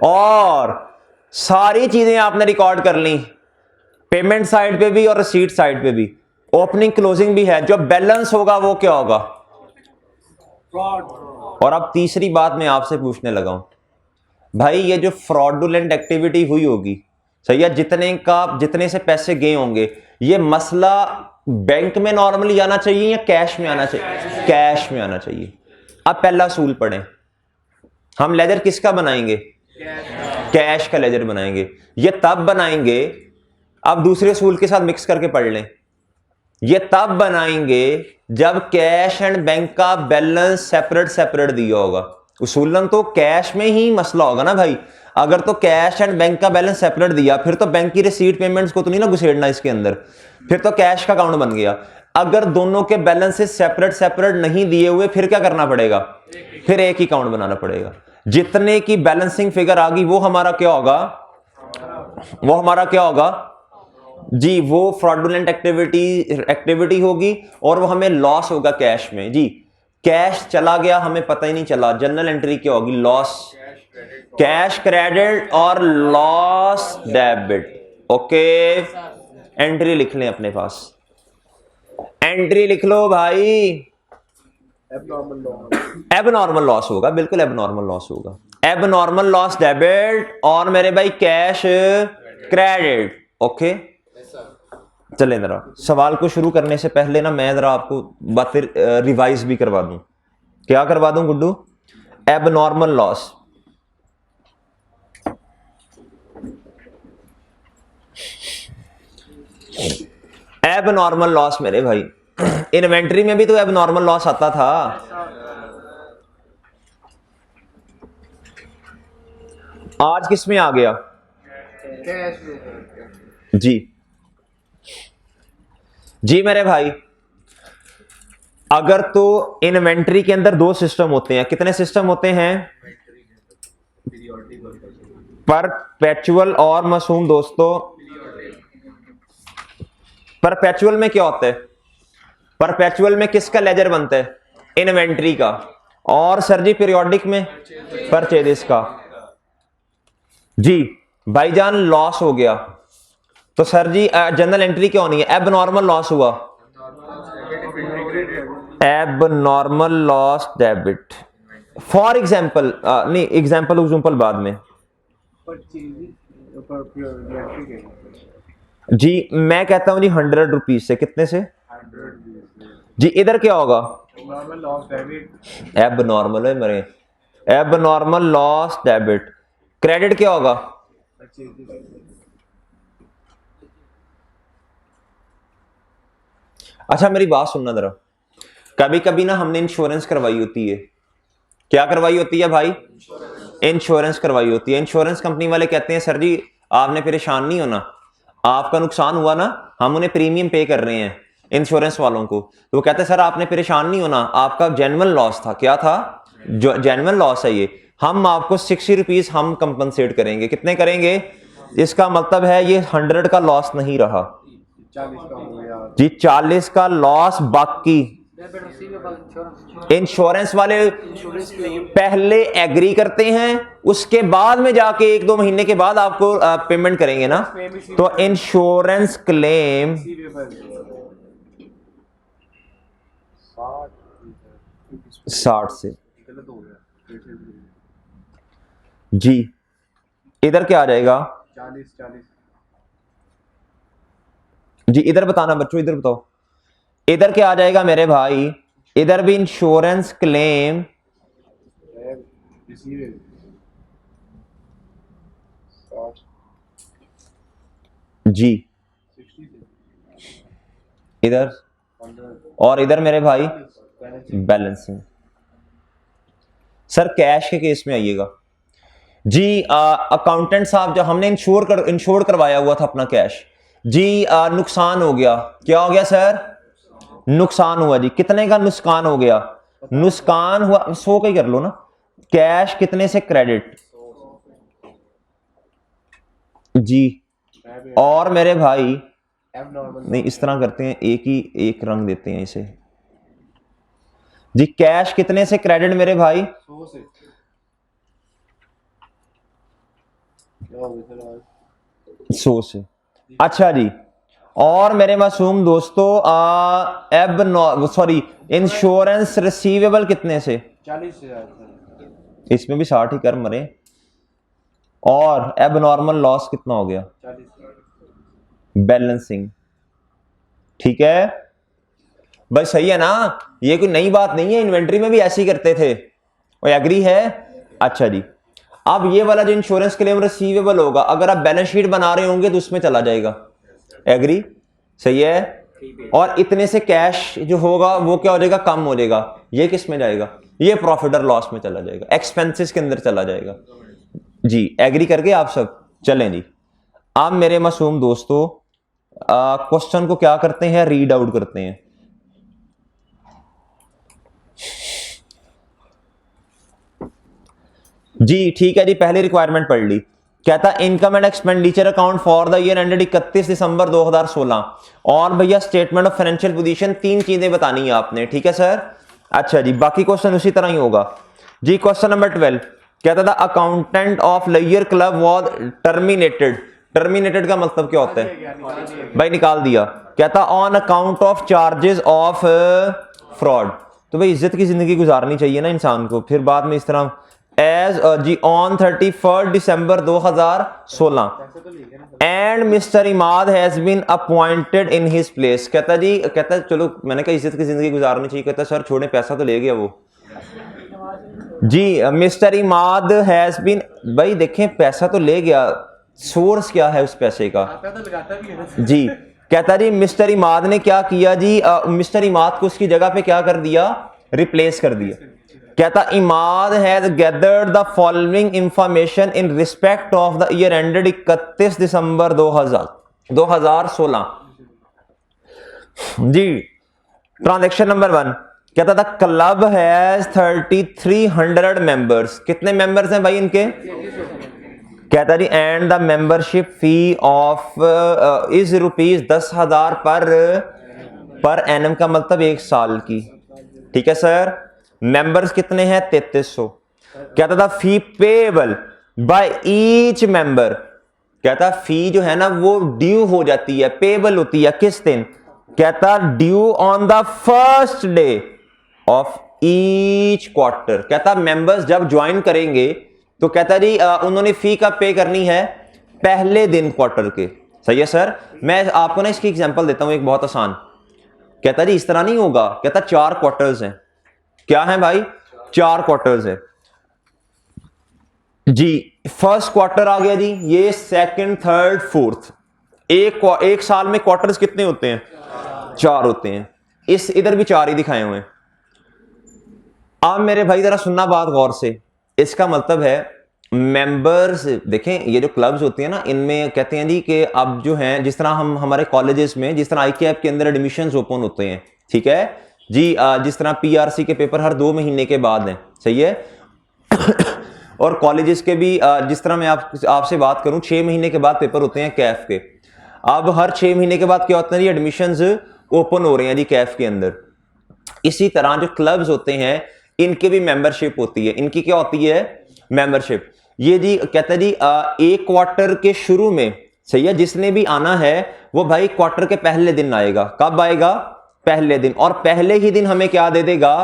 A: और सारी चीजें आपने रिकॉर्ड कर ली, पेमेंट साइड पे भी और रिसीट साइड पे भी, ओपनिंग क्लोजिंग भी है। जो बैलेंस होगा वो क्या होगा? और अब तीसरी बात मैं आपसे पूछने लगा हूं भाई, ये जो फ्रॉडुलेंट एक्टिविटी हुई होगी, सही है, जितने से पैसे गए होंगे, ये मसला बैंक में नॉर्मली आना चाहिए या कैश में आना चाहिए? कैश में आना चाहिए। अब पहला असूल पढ़ें, हम लेजर किसका बनाएंगे? कैश का लेजर बनाएंगे। ये तब बनाएंगे, अब दूसरे असूल के साथ मिक्स करके पढ़ लें, ये तब बनाएंगे जब कैश एंड बैंक का बैलेंस सेपरेट सेपरेट दिया होगा। उसूलन तो कैश में ही मसला होगा ना भाई। अगर तो कैश एंड बैंक का बैलेंस सेपरेट दिया, फिर तो बैंक की रिसीट पेमेंट्स को तो नहीं ना घुसेड़ना इसके अंदर, फिर तो कैश का अकाउंट बन गया। अगर दोनों के बैलेंसेस सेपरेट सेपरेट नहीं दिए हुए, फिर क्या करना पड़ेगा? फिर एक ही अकाउंट बनाना पड़ेगा। जितने की बैलेंसिंग फिगर आ गई वो हमारा क्या होगा? वो हमारा क्या होगा जी? वो फ्रॉडुलेंट एक्टिविटी होगी और वो हमें लॉस होगा कैश में जी। कैश चला गया, हमें पता ही नहीं चला। जनरल एंट्री क्या होगी? लॉस, कैश क्रेडिट और लॉस डेबिट। ओके, एंट्री लिख लें अपने पास, एंट्री लिख लो भाई। एबनॉर्मल लॉस होगा, बिल्कुल एबनॉर्मल लॉस होगा। एबनॉर्मल लॉस डेबिट और मेरे भाई कैश क्रेडिट। ओके, चले जरा सवाल को शुरू करने से पहले ना मैं जरा आपको बातें रिवाइज भी करवा दूं। क्या करवा दूं Guddu? Abnormal loss, abnormal loss मेरे भाई, इन्वेंट्री में भी तो एबनॉर्मल लॉस आता था। आज किस में आ गया? जी जी मेरे भाई, अगर तो इन्वेंट्री के अंदर दो सिस्टम होते हैं। कितने सिस्टम होते हैं? परपेचुअल और मासूम दोस्तों। परपेचुअल में क्या होता है? परपेचुअल में किसका लेजर बनता है? इन्वेंट्री का। और सर जी पीरियोडिक में परचेजेस का। जी भाईजान लॉस हो गया तो सर जी जनरल एंट्री क्या होनी है? एबनॉर्मल लॉस हुआ, abnormal loss debit. For example नहीं, एग्जाम्पल बाद में जी। मैं कहता हूं जी 100 रुपीज से, कितने से जी? इधर क्या होगा? एबनॉर्मल है मेरे, एबनॉर्मल लॉस डेबिट। क्रेडिट क्या होगा? अच्छा मेरी बात सुनना जरा, कभी कभी ना हमने इंश्योरेंस करवाई होती है। क्या करवाई होती है भाई? इंश्योरेंस करवाई होती है। इंश्योरेंस कंपनी वाले कहते हैं सर जी आपने परेशान नहीं होना, आपका नुकसान हुआ ना, हम उन्हें प्रीमियम पे कर रहे हैं इंश्योरेंस वालों को। तो वो कहते हैं सर आपने परेशान नहीं होना, आपका जेन्युइन लॉस था। क्या था? जो जेन्युइन लॉस है ये, हम आपको 60 रुपीज हम कंपनसेट करेंगे। कितने करेंगे? इसका मतलब है ये 100 का लॉस नहीं रहा जी, 40 का लॉस बाकी। इंश्योरेंस वाले पहले एग्री करते हैं, उसके बाद में जाके 1-2 महीने के बाद आपको पेमेंट करेंगे ना। तो इंश्योरेंस क्लेम 60 से जी। इधर क्या आ जाएगा?
B: 40
A: जी। इधर बताना बच्चों, इधर बताओ, इधर क्या आ जाएगा मेरे भाई? इधर भी इंश्योरेंस क्लेम जी। इधर और इधर मेरे भाई बैलेंसिंग। सर कैश के केस में आइएगा जी। अकाउंटेंट साहब, जब हमने इंश्योर करवाया हुआ था अपना कैश, जी नुकसान हो गया। क्या हो गया सर? नुकसान हुआ जी। कितने का नुकसान हो गया? नुकसान हुआ 100 का ही कर लो ना। कैश कितने से क्रेडिट जी। और मेरे भाई नहीं, इस तरह करते हैं, एक रंग देते हैं इसे जी। कैश कितने से क्रेडिट मेरे भाई? 100 से। अच्छा जी। और मेरे मासूम दोस्तों इंश्योरेंस रिसीवेबल कितने से?
B: 40,000।
A: इसमें भी 60 ही कर मरे। और एब नॉर्मल लॉस कितना हो गया?
B: 40।
A: बैलेंसिंग। ठीक है भाई, सही है ना? ये कोई नई बात नहीं है, इन्वेंट्री में भी ऐसे ही करते थे। वो एग्री है? अच्छा जी। अब ये वाला जो इंश्योरेंस क्लेम रिसीवेबल होगा, अगर आप बैलेंस शीट बना रहे होंगे तो उसमें चला जाएगा। एग्री? सही है। और इतने से कैश जो होगा वो क्या हो जाएगा? कम हो जाएगा। ये किस में जाएगा? ये प्रॉफिट और लॉस में चला जाएगा, एक्सपेंसेस के अंदर चला जाएगा जी। एग्री करके आप सब? चलें जी। अब मेरे मासूम दोस्तों क्वेश्चन को क्या करते हैं? रीड आउट करते हैं जी। ठीक है जी, पहली रिक्वायरमेंट पढ़ ली। कहता income and expenditure account for the year ended 31 December 2016। और भैया स्टेटमेंट ऑफ फाइनेंशियल पोजीशन, 3 चीजें बतानी है आपने। ठीक है सर? अच्छा जी, बाकी क्वेश्चन उसी तरह ही होगा जी। क्वेश्चन नंबर 12 कहता था accountant of lyre club was terminated. Terminated का मतलब क्या होता है भाई? निकाल दिया। कहता on account of charges of fraud. तो भाई इज्जत की जिंदगी गुजारनी चाहिए ना इंसान को, फिर बाद में इस तरह as G on 31 December 2016 and Mr Imad has been appointed in his place. कहता जी, कहता चलो मैंने कहा इज्जत की जिंदगी गुजारनी चाहिए। कहता सर छोड़े, पैसा तो ले गया वो जी। मिस्टर इमाद हैज बीन, भाई देखें पैसा तो ले गया, सोर्स क्या है उस पैसे का जी। कहता जी मिस्टर इमाद ने क्या किया जी? मिस्टर इमाद को उसकी जगह पे क्या कर दिया? रिप्लेस कर दिया। कहता Imad has gathered the following information in respect of the year ended 31 December 2016 जी। ट्रांजैक्शन नंबर 1 कहता था क्लब हैज 3300 मेंबर्स। कितने मेंबर्स हैं भाई इनके? कहता जी and the membership fee of is ₹10,000 per annum का मतलब 1 साल की। ठीक है सर? मेंबर्स कितने हैं? 3300। कहता था fee payable by each member. कहता फी जो है ना वो ड्यू हो जाती है, पेबल होती है किस दिन? कहता due on the first day of each quarter. कहता मेंबर्स जब ज्वाइन करेंगे तो कहता जी उन्होंने फी कब पे करनी है? पहले दिन क्वार्टर के। सही है सर? मैं आपको ना इसकी एग्जांपल देता हूं एक बहुत आसान। कहता जी इस तरह नहीं होगा। कहता 4 क्वार्टर्स हैं। क्या है भाई? 4 क्वार्टर्स है जी। फर्स्ट क्वार्टर आ गया जी, ये सेकंड, थर्ड, फोर्थ। एक साल में क्वार्टर्स कितने होते हैं? 4 होते हैं। इस इधर भी 4 ही दिखाए हुए हैं। अब मेरे भाई जरा सुनना बात गौर से। इसका मतलब है मेंबर्स, देखें ये जो क्लब्स होती हैं ना, इनमें कहते हैं जी कि अब जो हैं, जिस तरह हम हमारे कॉलेजेस में जिस तरह आईकेएप के अंदर एडमिशंस ओपन होते हैं, ठीक है जी, जिस तरह पीआरसी के पेपर हर 2 महीने के बाद हैं। सही है? और कॉलेजेस के भी जिस तरह मैं आपसे बात करूं 6 महीने के बाद पेपर होते हैं कैफ के। अब हर 6 महीने के बाद क्या होता है जी? एडमिशंस ओपन हो रहे हैं जी कैफ के अंदर। इसी तरह जो क्लब्स होते हैं इनके भी मेंबरशिप होती है। इनकी क्या होती है? मेंबरशिप। ये जी कहता है जी एक क्वार्टर के शुरू में, सही है, जिसने भी आना है वो भाई क्वार्टर के पहले दिन आएगा। कब आएगा? पहले दिन। और पहले ही दिन हमें क्या दे देगा?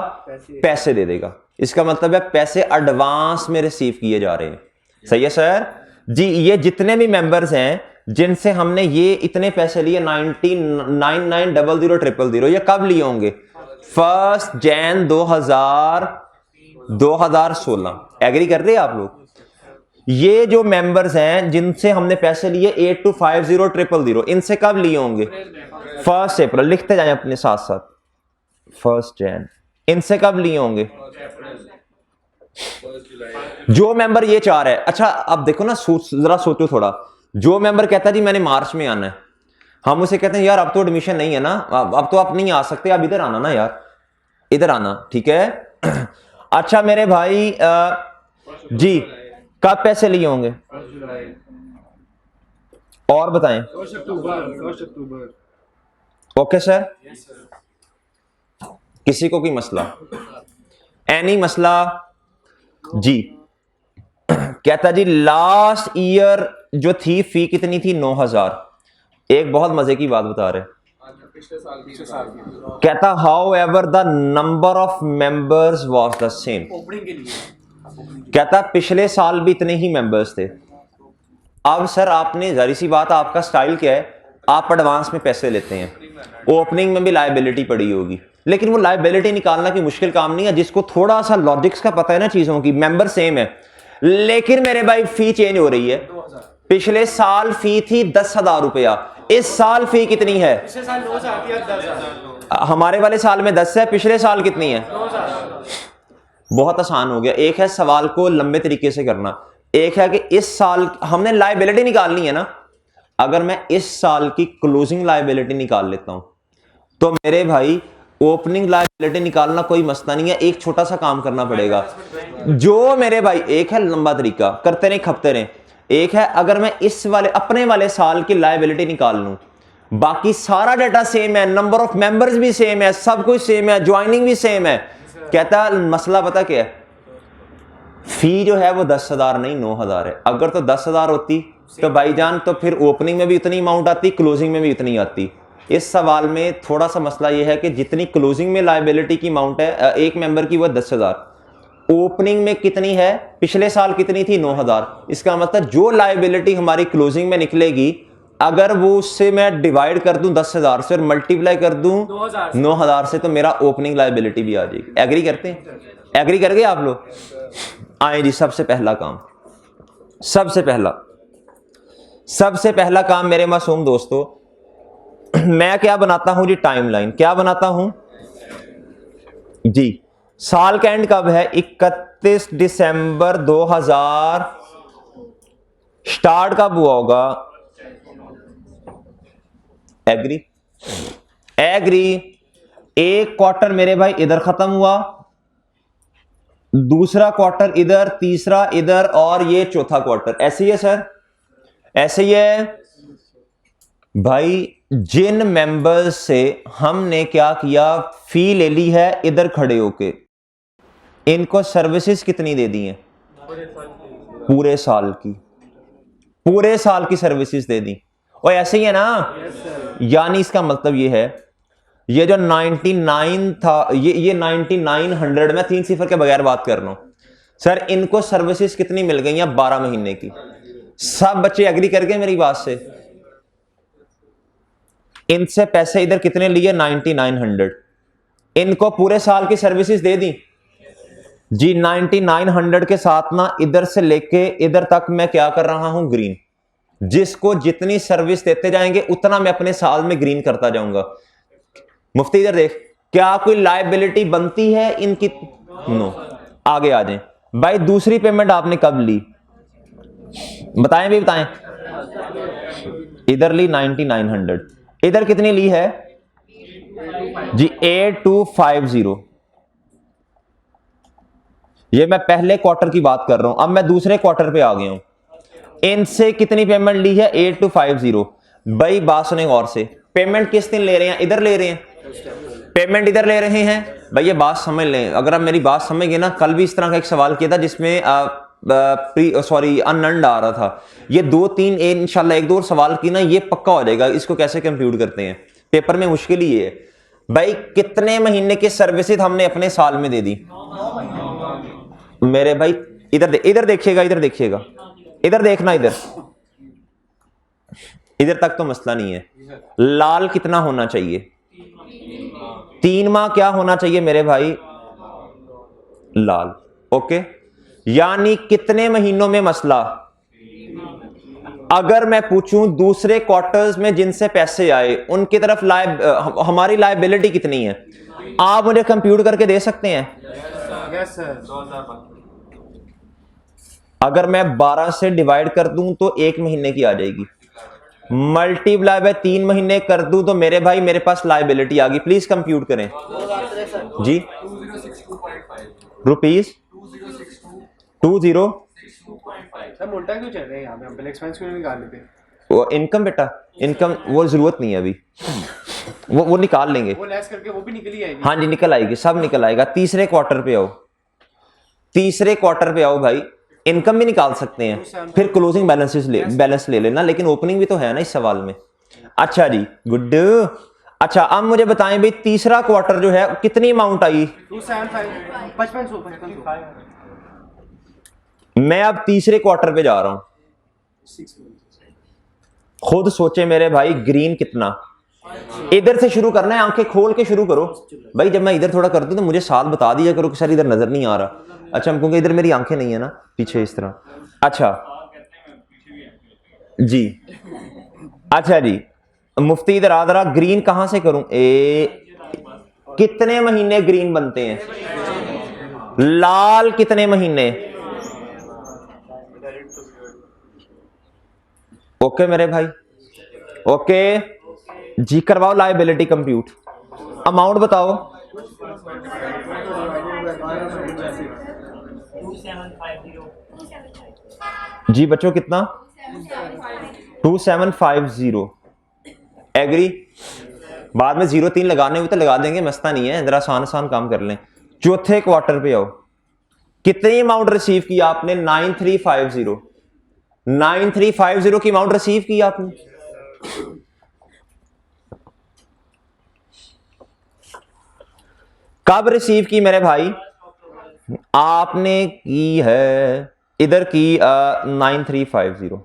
A: पैसे दे देगा। इसका मतलब है पैसे एडवांस में रिसीव किए जा रहे हैं। सही है सर जी? ये जितने भी मेंबर्स हैं जिनसे हमने ये इतने पैसे लिए 99,99,000,000, ये कब लिए होंगे? 1 जनवरी 2016। एग्री कर रहे हैं आप लोग? ये जो मेंबर्स हैं जिनसे हमने पैसे लिए 8250,000, इनसे कब लिए होंगे? 1 अप्रैल। लिखते जाएं अपने साथ साथ, 1 जनवरी। इनसे कब लिए होंगे? जो मेंबर ये 4 है। अच्छा अब देखो ना, जरा सोचो थोड़ा। जो मेंबर कहता है जी मैंने मार्च में आना है, हम उसे कहते हैं यार अब तो एडमिशन नहीं है ना, अब तो आप नहीं आ सकते, आप इधर आना ना यार, इधर आना, ठीक है। अच्छा मेरे भाई जी कब पैसे लिए होंगे और बताएं।
B: 1 अक्टूबर।
A: ओके सर, किसी को कोई मसला, एनी मसला जी। कहता जी लास्ट ईयर जो थी फी कितनी थी, 9,000। एक बहुत मजे की बात बता रहे,
B: पिछले साल की
A: कहता how ever the number of members was the same.
B: Opening के लिए
A: कहता पिछले साल भी इतने ही मेंबर्स थे। अब सर आपने, जारी सी बात, आपका स्टाइल क्या है, आप एडवांस में पैसे लेते हैं, ओपनिंग में भी लायबिलिटी पड़ी होगी, लेकिन वो लायबिलिटी निकालना कोई मुश्किल काम नहीं है। जिसको थोड़ा सा लॉजिक्स का पता है ना चीजों की, मेंबर सेम है, लेकिन मेरे भाई फी चेंज हो रही है। पिछले साल फी थी 10,000 रुपया, इस साल फी कितनी है?
B: पिछले साल 9,000 थी, अब 10,000।
A: हमारे वाले साल में 10 है, पिछले साल कितनी है?
B: 9,000।
A: बहुत आसान हो गया। एक है सवाल को लंबे तरीके से करना, एक है कि इस साल हमने लायबिलिटी निकालनी है ना। अगर मैं इस साल की क्लोजिंग लायबिलिटी निकाल लेता हूं तो मेरे भाई ओपनिंग लायबिलिटी निकालना कोई मसला नहीं है। एक छोटा सा काम करना पड़ेगा जो मेरे भाई, एक है लंबा तरीका, करते रहे खपते रहे, एक है अगर मैं इस वाले अपने वाले साल की लायबिलिटी निकाल लूं, बाकी सारा डाटा सेम है, नंबर ऑफ मेंबर्स भी सेम है, सब कुछ सेम है, ज्वाइनिंग भी सेम है। कहता मसला पता क्या है, फी जो है वो 10,000 नहीं 9,000 है। अगर तो 10,000 होती तो भाईजान तो फिर ओपनिंग में भी उतनी अमाउंट आती, क्लोजिंग में भी उतनी आती। इस सवाल में थोड़ा सा मसला ये है कि जितनी क्लोजिंग में लायबिलिटी की अमाउंट है एक मेंबर की वो 10,000, ओपनिंग में कितनी है, पिछले साल कितनी थी, 9,000। इसका मतलब जो लायबिलिटी हमारी क्लोजिंग में निकलेगी, अगर वो उससे मैं डिवाइड कर दूं 10,000 से और मल्टीप्लाई कर दूं 9,000 से, तो मेरा ओपनिंग लायबिलिटी भी आ जाएगी। एग्री करते हैं? एग्री कर गए आप लोग? आए जी, सबसे पहला काम, सबसे पहला काम मेरे मासूम दोस्तों, मैं क्या बनाता हूं जी, टाइमलाइन। क्या बनाता हूं जी? साल का एंड कब है? 31 दिसंबर 2000। स्टार्ट कब हुआ होगा? एग्री? एक क्वार्टर मेरे भाई इधर खत्म हुआ, दूसरा क्वार्टर इधर, तीसरा इधर, और ये चौथा क्वार्टर। ऐसे ही है सर, ऐसे ही है भाई। जिन मेंबर्स से हमने क्या किया, फी ले ली है इधर खड़े होके, इनको सर्विसेज कितनी दे दी हैं? पूरे साल की सर्विसेज दे दी। और ऐसे ही है ना? यानी इसका मतलब ये है, ये जो 99 था, ये 9900, मैं 3 सिफर के बगैर बात कर रहा हूं सर, इनको सर्विसेज कितनी मिल गई हैं? 12 महीने की। सब बच्चे एग्री कर गए मेरी बात से? इनसे पैसे इधर कितने लिए? 9900। इनको पूरे साल की सर्विसेज दे दी जी। 9900 के साथ ना इधर से लेके इधर तक मैं क्या कर रहा हूं, ग्रीन। जिसको जितनी सर्विस देते जाएंगे उतना मैं अपने साल में ग्रीन करता जाऊंगा। मुफ्ती इधर देख, क्या कोई लायबिलिटी बनती है इनकी? नो। आगे आ जाएं भाई। दूसरी पेमेंट आपने कब ली? बताएं भी, बताएं। इधर ली 9900, इधर कितनी ली है जी? 8250। ये मैं पहले क्वार्टर की बात कर रहा हूं, अब मैं दूसरे क्वार्टर पे आ गया हूं। इनसे कितनी पेमेंट ली है? 8250। भाई बात सुने गौर से, पेमेंट किस दिन ले रहे हैं? इधर ले रहे हैं, पेमेंट इधर ले रहे हैं। भाई ये बात समझ लें, अगर आप मेरी बात समझ गए ना, कल भी इस तरह का एक सवाल किया था जिसमें अनअर्न्ड आ रहा था। ये 2-3 इंशाल्लाह 1-2 सवाल की ना, ये पक्का हो जाएगा इसको कैसे कंप्यूट करते हैं। पेपर में मुश्किल ही है भाई। कितने महीने की सर्विसेज हमने अपने साल में दे दी मेरे भाई? इधर देखिएगा, इधर देखना, इधर तक तो मसला नहीं है। लाल कितना होना चाहिए? 3 माह क्या होना चाहिए मेरे भाई? लाल। ओके, यानी कितने महीनों में मसला? अगर मैं पूछूं दूसरे क्वार्टर्स में जिनसे पैसे आए उनकी तरफ हमारी लायबिलिटी कितनी है, आप मुझे कंप्यूट करके दे सकते हैं?
B: Yes sir.
A: अगर मैं 12 से डिवाइड कर दूं तो 1 महीने की आ जाएगी। मल्टीप्लाई बाय 3 महीने कर दूं तो मेरे भाई मेरे पास लाइबिलिटी आ गई। प्लीज कंप्यूट करें जी। रुपीज 2062
B: सर उल्टा क्यों चल रहा है यहाँ पे? हम पहले एक्सपेंस क्यों नहीं निकाल लेते?
A: वो इनकम बेटा, इनकम वो जरूरत नहीं है अभी, वो निकाल लेंगे,
B: वो लेस करके वो भी निकल ही आएगी।
A: हाँ जी निकल आएगी, सब निकल आएगा। तीसरे क्वार्टर पे आओ, तीसरे क्वार्टर पे आओ भाई, इनकम भी निकाल सकते हैं, फिर क्लोजिंग बैलेंस ले लेना, लेकिन ओपनिंग भी तो है ना इस सवाल में। अच्छा जी गुड। अच्छा अब मुझे बताएं भाई तीसरा क्वार्टर जो है कितनी अमाउंट आई?
B: 275 55
A: मैं अब तीसरे क्वार्टर पे जा रहा हूं, खुद सोचे मेरे भाई ग्रीन कितना। इधर से शुरू करना है, आंखें खोल के शुरू करो भाई। जब मैं इधर थोड़ा कर दूं तो मुझे साल बता दिया करो कि सर इधर नजर नहीं आ रहा। अच्छा क्योंकि इधर मेरी आंखें नहीं है ना पीछे इस तरह। अच्छा जी, अच्छा जी मुफ्ती इधर आ रहा, ग्रीन कहां से करूं? कितने महीने ग्रीन बनते हैं? लाल कितने महीने? ओके मेरे भाई, ओके जी। करवाओ लायबिलिटी कंप्यूट, अमाउंट बताओ। 2750 जी बच्चों कितना? 2750। एग्री? बाद में 03 लगाने हुए तो लगा देंगे, मसला नहीं है, जरा आसान आसान काम कर लें। चौथे क्वार्टर पे आओ, कितनी अमाउंट रिसीव की आपने? 9350। 9350 की अमाउंट रिसीव की आपने। कब रिसीव की मेरे भाई? आपने की है इधर की 9350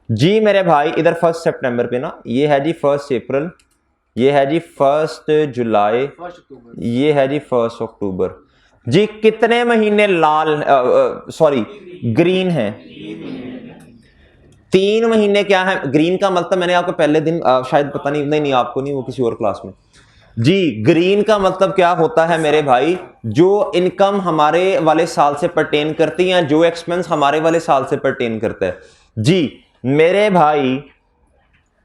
A: जी मेरे भाई, इधर 1 सितंबर पे ना, ये है जी 1 अप्रैल, ये है जी 1 जुलाई, ये है जी 1 अक्टूबर जी। कितने महीने लाल सॉरी ग्रीन है? 3 महीने। क्या है ग्रीन का मतलब? मैंने आपको पहले दिन शायद पता नहीं आपको नहीं, वो किसी और क्लास में जी। ग्रीन का मतलब क्या होता है मेरे भाई? जो इनकम हमारे वाले साल से परटेन करती है, जो एक्सपेंस हमारे वाले साल से परटेन करता है जी। मेरे भाई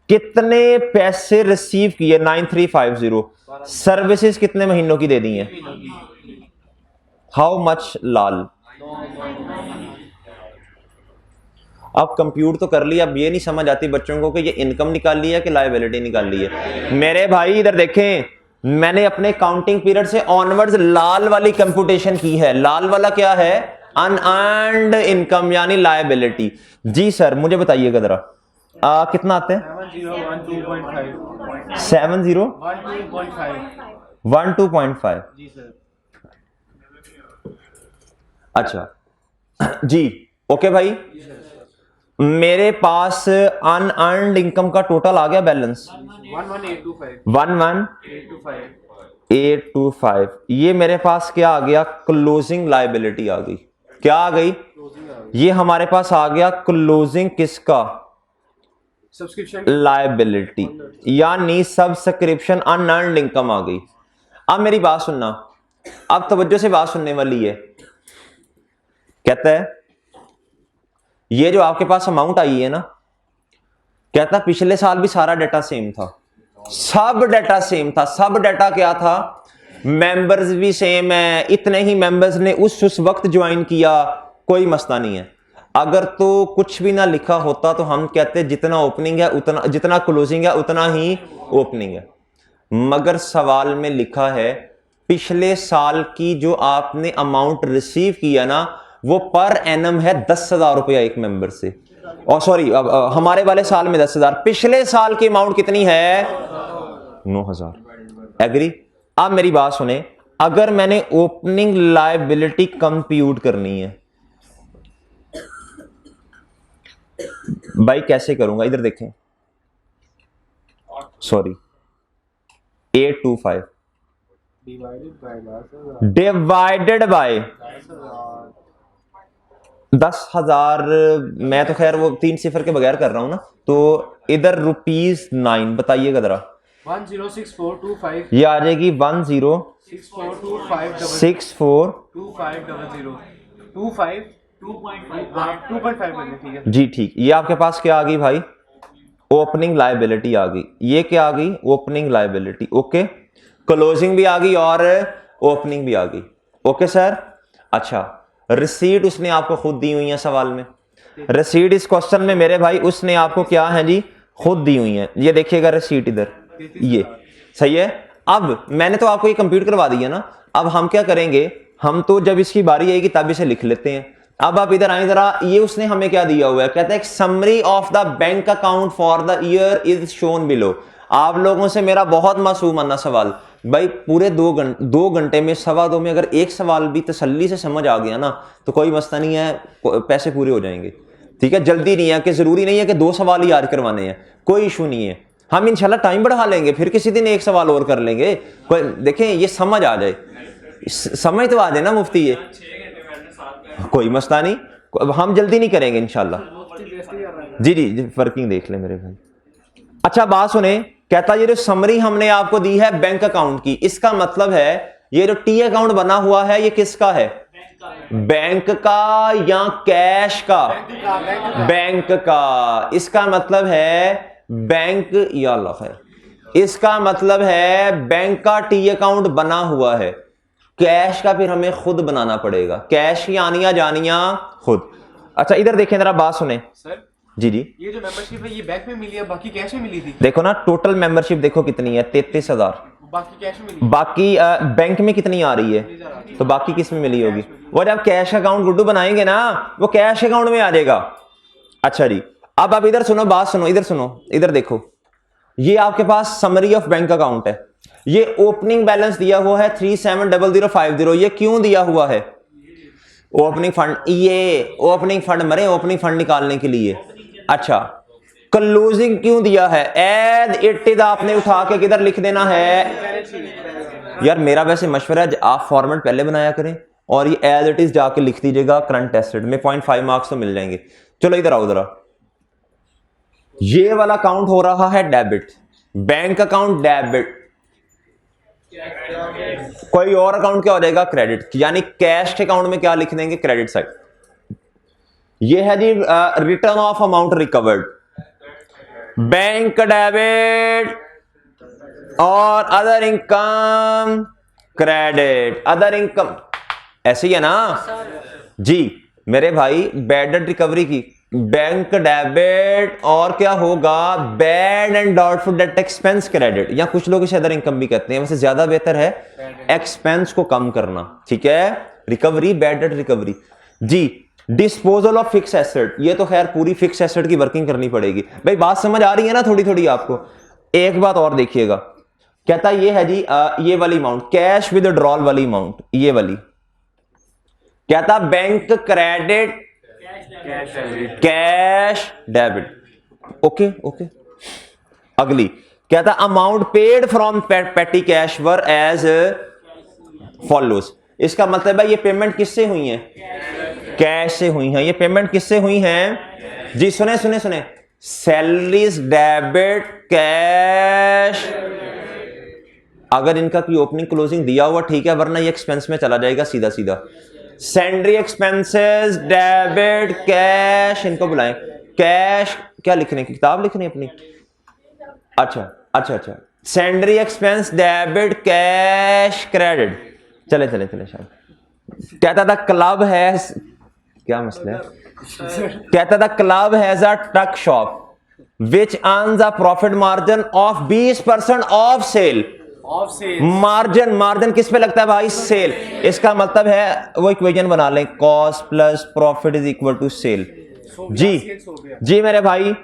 A: कितने पैसे रिसीव किए? 9350। सर्विसेज कितने महीनों की दे दी हैं? हाउ मच लाल? अब कंप्यूट तो कर लिया, अब ये नहीं समझ आती बच्चों को कि ये इनकम निकाल ली है कि लायबिलिटी निकाल ली है। मेरे भाई इधर देखें, मैंने अपने काउंटिंग पीरियड से ऑनवर्ड्स लाल वाली कंप्यूटेशन की है। लाल वाला क्या है? अनअर्न्ड इनकम यानी लायबिलिटी। जी सर मुझे बताइएगा जरा कितना आते हैं? 7012.5
B: जी सर।
A: अच्छा जी ओके भाई, मेरे पास अनअर्न्ड इनकम का टोटल आ गया बैलेंस 11825। ये मेरे पास क्या आ गया? क्लोजिंग लायबिलिटी आ गई। क्या आ गई? ये हमारे पास आ गया क्लोजिंग किसका?
B: सब्सक्रिप्शन
A: लायबिलिटी, यानी सब्सक्रिप्शन अनअर्न्ड इनकम आ गई। अब मेरी बात सुनना, अब तवज्जो से बात सुनने वाली है। कहता है ये जो आपके पास अमाउंट आई है ना, कहता पिछले साल भी सारा डाटा सेम था, सब डाटा सेम था। सब डाटा क्या था? मेंबर्स भी सेम है, इतने ही मेंबर्स ने उस वक्त ज्वाइन किया, कोई मसला नहीं है। अगर तो कुछ भी ना लिखा होता तो हम कहते जितना ओपनिंग है उतना, जितना क्लोजिंग है उतना ही ओपनिंग है। मगर सवाल में लिखा है पिछले साल की जो आपने अमाउंट रिसीव किया ना, वो पर एनम है 10,000 रुपया एक मेंबर से। और सॉरी हमारे वाले साल में 10,000, पिछले साल की अमाउंट कितनी है? 9,000। एग्री? अब मेरी बात सुने, अगर मैंने ओपनिंग लायबिलिटी कंप्यूट करनी है भाई कैसे करूंगा? इधर देखें, सॉरी 825 डिवाइडेड बाय 10,000। मैं तो खैर वो 3 सिफर के बगैर कर रहा हूं ना, तो इधर ₹9। बताइएगा जरा
B: 106425
A: ये आ जाएगी 10642500
B: 2.5 ठीक है
A: जी ठीक। ये आपके पास क्या आ गई भाई? ओपनिंग लायबिलिटी आ गई, ये क्या आ गई, ओपनिंग लायबिलिटी। ओके, क्लोजिंग भी आ गई और ओपनिंग भी आ गई। Okay sir. अच्छा, रिसीट उसने आपको खुद दी हुई है सवाल में, रिसीट इस क्वेश्चन में मेरे भाई उसने आपको क्या है जी, खुद दी हुई है। ये देखिएगा रिसीट इधर, ये सही है। अब मैंने तो आपको ये कंप्यूट करवा दी है ना, अब हम क्या करेंगे, हम तो जब इसकी बारी आएगी तब इसे लिख लेते हैं। अब आप इधर आए जरा, ये उसने हमें क्या दिया हुआ है, कहता है summary of the bank account for the year is shown below. आप लोगों से मेरा बहुत मासूम आना सवाल, भाई पूरे 2 घंटे में, 2.25 में अगर एक सवाल भी तसल्ली से समझ आ गया ना तो कोई मसला नहीं है, पैसे पूरे हो जाएंगे। ठीक है, जल्दी नहीं है कि जरूरी नहीं है कि 2 सवाल ही याद करवाने हैं, कोई इशू नहीं है, हम इंशाल्लाह टाइम बढ़ा लेंगे, फिर किसी दिन एक सवाल और कर लेंगे। कोई देखें ये समझ आ जाए, समझ तो आ जाए ना मुफ्ती, ये कोई मसला नहीं, हम जल्दी नहीं करेंगे इंशाल्लाह। जी जी, वर्किंग देख ले मेरे भाई। अच्छा बात सुने, कहता ये जो समरी हमने आपको दी है बैंक अकाउंट की, इसका मतलब है ये जो टी अकाउंट बना हुआ है ये किसका है, बैंक का या कैश का, बैंक का। इसका मतलब है बैंक, या अल्लाह खैर, इसका मतलब है बैंक का टी अकाउंट बना हुआ है, कैश का फिर हमें खुद बनाना पड़ेगा, कैश की आनिया जानिया खुद। अच्छा इधर देखें जरा, बात सुने
B: सर।
A: जी जी,
B: ये जो मेंबरशिप है ये बैंक में मिली है, बाकी कैश में मिली थी।
A: देखो ना टोटल मेंबरशिप देखो कितनी है, 33,000,
B: बाकी कैश में मिली,
A: बाकी बैंक में कितनी आ रही है, तो बाकी किस में मिली होगी, वो जब कैश अकाउंट गुड्डू बनाएंगे ना वो कैश अकाउंट में आ जाएगा। अच्छा जी, अब आप इधर सुनो, बात सुनो, इधर सुनो, इधर देखो, ये आपके पास समरी ऑफ बैंक अकाउंट है, ये ओपनिंग बैलेंस दिया हुआ है 370050, ये क्यों दिया हुआ है, ओपनिंग फंड, ये ओपनिंग फंड मरे, ओपनिंग फंड निकालने के लिए। अच्छा, क्लोजिंग क्यों दिया है, एज इट इज आपने उठा के किधर लिख देना है। यार मेरा वैसे मशवरा है आप फॉर्मेट पहले बनाया करें और ये एज इट इज जाके लिख दीजिएगा करंट एसेट में, 0.5 मार्क्स तो मिल जाएंगे। चलो इधर आओ जरा, ये वाला अकाउंट हो रहा है डेबिट, बैंक अकाउंट डेबिट, कोई और अकाउंट क्या हो जाएगा, क्रेडिट, यानी कैश के अकाउंट में क्या लिख देंगे, क्रेडिट साइड। ये है जी return of amount recovered, bank debit और other income credit, other income ऐसे ही है ना जी मेरे भाई, बैड डेट रिकवरी की बैंक डेबिट और क्या होगा, bad and doubtful debt expense credit, या कुछ लोग इसे अदर इनकम भी कहते हैं, वैसे ज्यादा बेहतर है एक्सपेंस को कम करना। ठीक है, रिकवरी, बैड डेट रिकवरी जी। डिस्पोजल ऑफ फिक्स एसेट, ये तो खैर पूरी फिक्स एसेट की वर्किंग करनी पड़ेगी। भाई बात समझ आ रही है ना थोड़ी थोड़ी आपको। एक बात और देखिएगा, कहता ये है जी ये वाली अमाउंट, कैश विद ड्रॉल वाली अमाउंट, ये वाली कहता bank credit cash debit. Okay okay, अगली कहता amount paid from petty cash were as follows. इसका मतलब है ये पेमेंट किससे हुई है, कैश से हुई है। ये पेमेंट किससे हुई है जी, सुने सुने सुने, सैलरीज डेबिट कैश। अगर इनका कोई ओपनिंग क्लोजिंग दिया हुआ ठीक है, वरना ये एक्सपेंस में चला जाएगा सीधा सीधा। सैंड्री एक्सपेंसेस डेबिट कैश, इनको बुलाएं, कैश क्या लिखने की, किताब लिखनी अपनी। अच्छा अच्छा अच्छा, सैंड्री एक्सपेंस डेबिट कैश क्रेडिट। चले चले चले शायद कहता था क्लब है, क्या मसला है, कहता था club has a truck shop which earns a profit margin of 20% of sale. Margin, margin किस पे लगता है भाई, सेल। इसका मतलब है वो इक्वेशन बना लें, cost plus profit is equal to sale. जी जी मेरे भाई,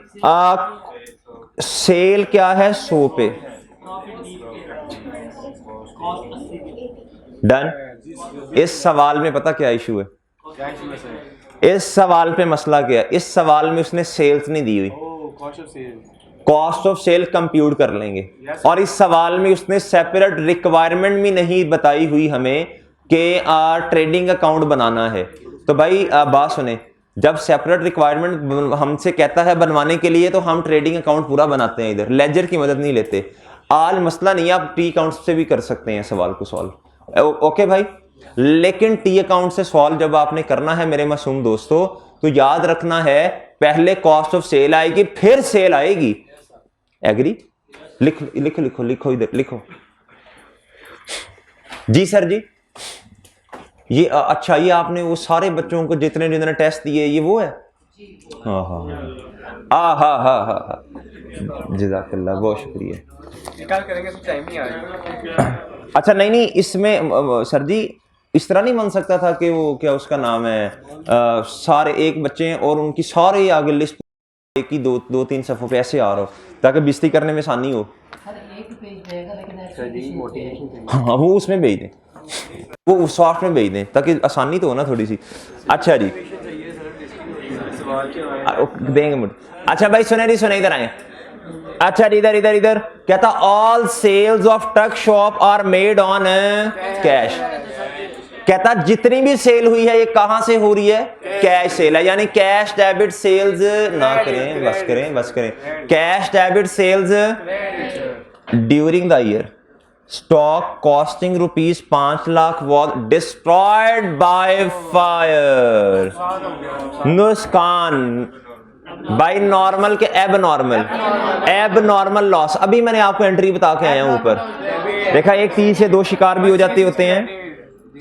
A: सेल क्या है 100 पे, डन। इस सवाल में पता क्या इशू है, इस सवाल पे मसला क्या है, इस सवाल में उसने सेल्स नहीं दी हुई, कॉस्ट ऑफ सेल कंप्यूट कर लेंगे। और इस सवाल में उसने सेपरेट रिक्वायरमेंट भी नहीं बताई हुई हमें कि ट्रेडिंग अकाउंट बनाना है। तो भाई बात सुने, जब सेपरेट रिक्वायरमेंट हमसे कहता है बनवाने के लिए तो हम ट्रेडिंग अकाउंट पूरा बनाते हैं, इधर लेजर की मदद नहीं लेते। आज मसला नहीं है, आप टी अकाउंट से भी कर सकते हैं सवाल को सॉल्व। ओके भाई, लेकिन टी अकाउंट से सॉल्व जब आपने करना है मेरे मासूम दोस्तों, तो याद रखना है पहले कॉस्ट ऑफ सेल आएगी, फिर सेल आएगी, एग्री? लिख लिखो लिखो लिखो इधर लिखो। जी सर जी, ये अच्छा, ये आपने वो सारे बच्चों को जितने जिन्होंने टेस्ट दिए ये वो है? हाँ हाँ हाँ हाँ हाँ हाँ हाँ, जज़ाकल्लाह, बहुत शुक्रिया।
B: निकाल करेंगे तो टाइम नहीं आएगा।
A: अच्छा नहीं नहीं, इसमें सर जी इस तरह नहीं बन सकता था कि वो क्या उसका नाम है, सारे एक बच्चे हैं और उनकी सारे आगे लिस्ट एक ही दो दो तीन सफ़ों पे ऐसे आ रहा हो ताकि बिस्ती करने में आसानी हो। हाँ वो उसमें भेज दें, वो सॉफ्ट में भेज दें ताकि आसानी तो हो ना थोड़ी सी। अच्छा जी देंगे मुझे। अच्छा भाई सुने इधर आए। अच्छा इधर इधर इधर, कहता all sales of tuck shop are made on cash. कहता जितनी भी सेल हुई है ये कहां से हो रही है? कैश सेल है, यानी कैश डेबिट सेल्स ना करें, बस करें cash debit sales during the year stock costing rupees 5 lakh was destroyed by fire. नुकसान बाई नॉर्मल के एब नॉर्मल लॉस। अभी मैंने आपको एंट्री बता के आया हूं ऊपर, देखा एक तीर से दो शिकार भी हो जाते होते हैं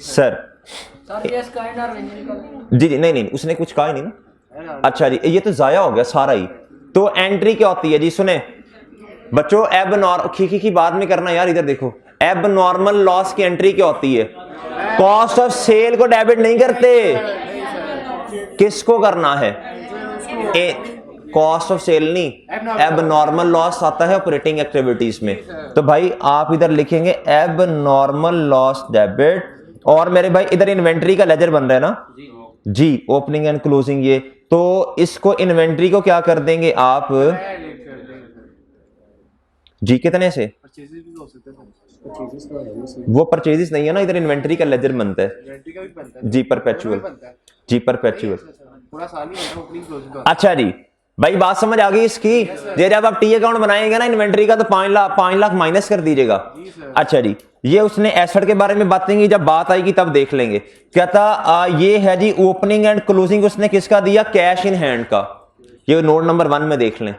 A: सर। जी जी नहीं उसने कुछ कहा ही नहीं ना। अच्छा जी ये तो जाया हो गया सारा ही। तो एंट्री क्या होती है जी? सुने बच्चों, एब नॉर्मल की बाद में करना यार, इधर देखो एब नॉर्मल लॉस की एंट्री क्या होती है? कॉस्ट ऑफ सेल को डेबिट नहीं करते, किसको करना है? कॉस्ट ऑफ सेल नहीं, एब नॉर्मल लॉस आता है ऑपरेटिंग एक्टिविटीज में। तो भाई आप इधर लिखेंगे एब नॉर्मल लॉस डेबिट, और मेरे भाई इधर इन्वेंट्री का लेजर बन रहा है ना जी, ओपनिंग एंड क्लोजिंग ये, तो इसको इन्वेंट्री को क्या कर देंगे आप जी? कितने से? वो परचेजेस नहीं है ना, इधर इन्वेंट्री का लेजर बनता है जी, परपेचुअल जी, परपेचुअल
B: पूरा साल ही होता है ओपनिंग क्लोजिंग का।
A: अच्छा जी भाई बात समझ आ गई इसकी? ये जब आप टी अकाउंट बनाएंगे ना इन्वेंट्री का तो 5 लाख माइनस कर दीजिएगा। अच्छा जी ये उसने एसेट के बारे में बातें की, जब बात आएगी तब देख लेंगे। कहता ये है जी ओपनिंग एंड क्लोजिंग उसने किसका दिया? कैश इन हैंड का। ये नोट नंबर 1 में देख लें,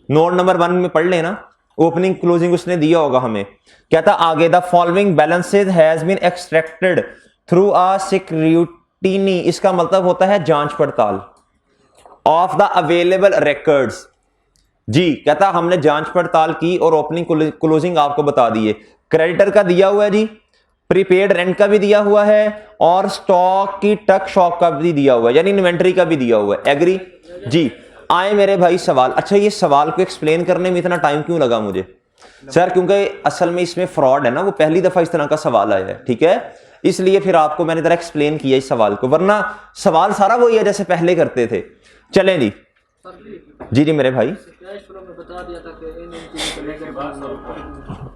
A: नोट नंबर 1 में पढ़ लेना, ओपनिंग क्लोजिंग उसने दिया होगा हमें। कहता आगे the following balances has been extracted through a security, इसका मतलब होता है जांच पड़ताल ऑफ द अवेलेबल रिकॉर्ड्स जी। कहता हमने जांच पड़ताल की और ओपनिंग क्लोजिंग आपको बता दिए। क्रेडिटर का दिया हुआ है जी, प्रीपेड रेंट का भी दिया हुआ है, और स्टॉक की टक शॉप का भी दिया हुआ है, यानी इन्वेंट्री का भी दिया हुआ है। एग्री जी? आए मेरे भाई सवाल। अच्छा ये सवाल को एक्सप्लेन करने में इतना टाइम क्यों लगा मुझे सर? क्योंकि असल में इसमें फ्रॉड है ना, वो पहली दफा इस तरह का सवाल आया है, ठीक है, इसलिए फिर आपको मैंने जरा एक्सप्लेन किया इस सवाल को, वरना सवाल सारा वही है जैसे पहले करते थे। चलें जी जी जी मेरे भाई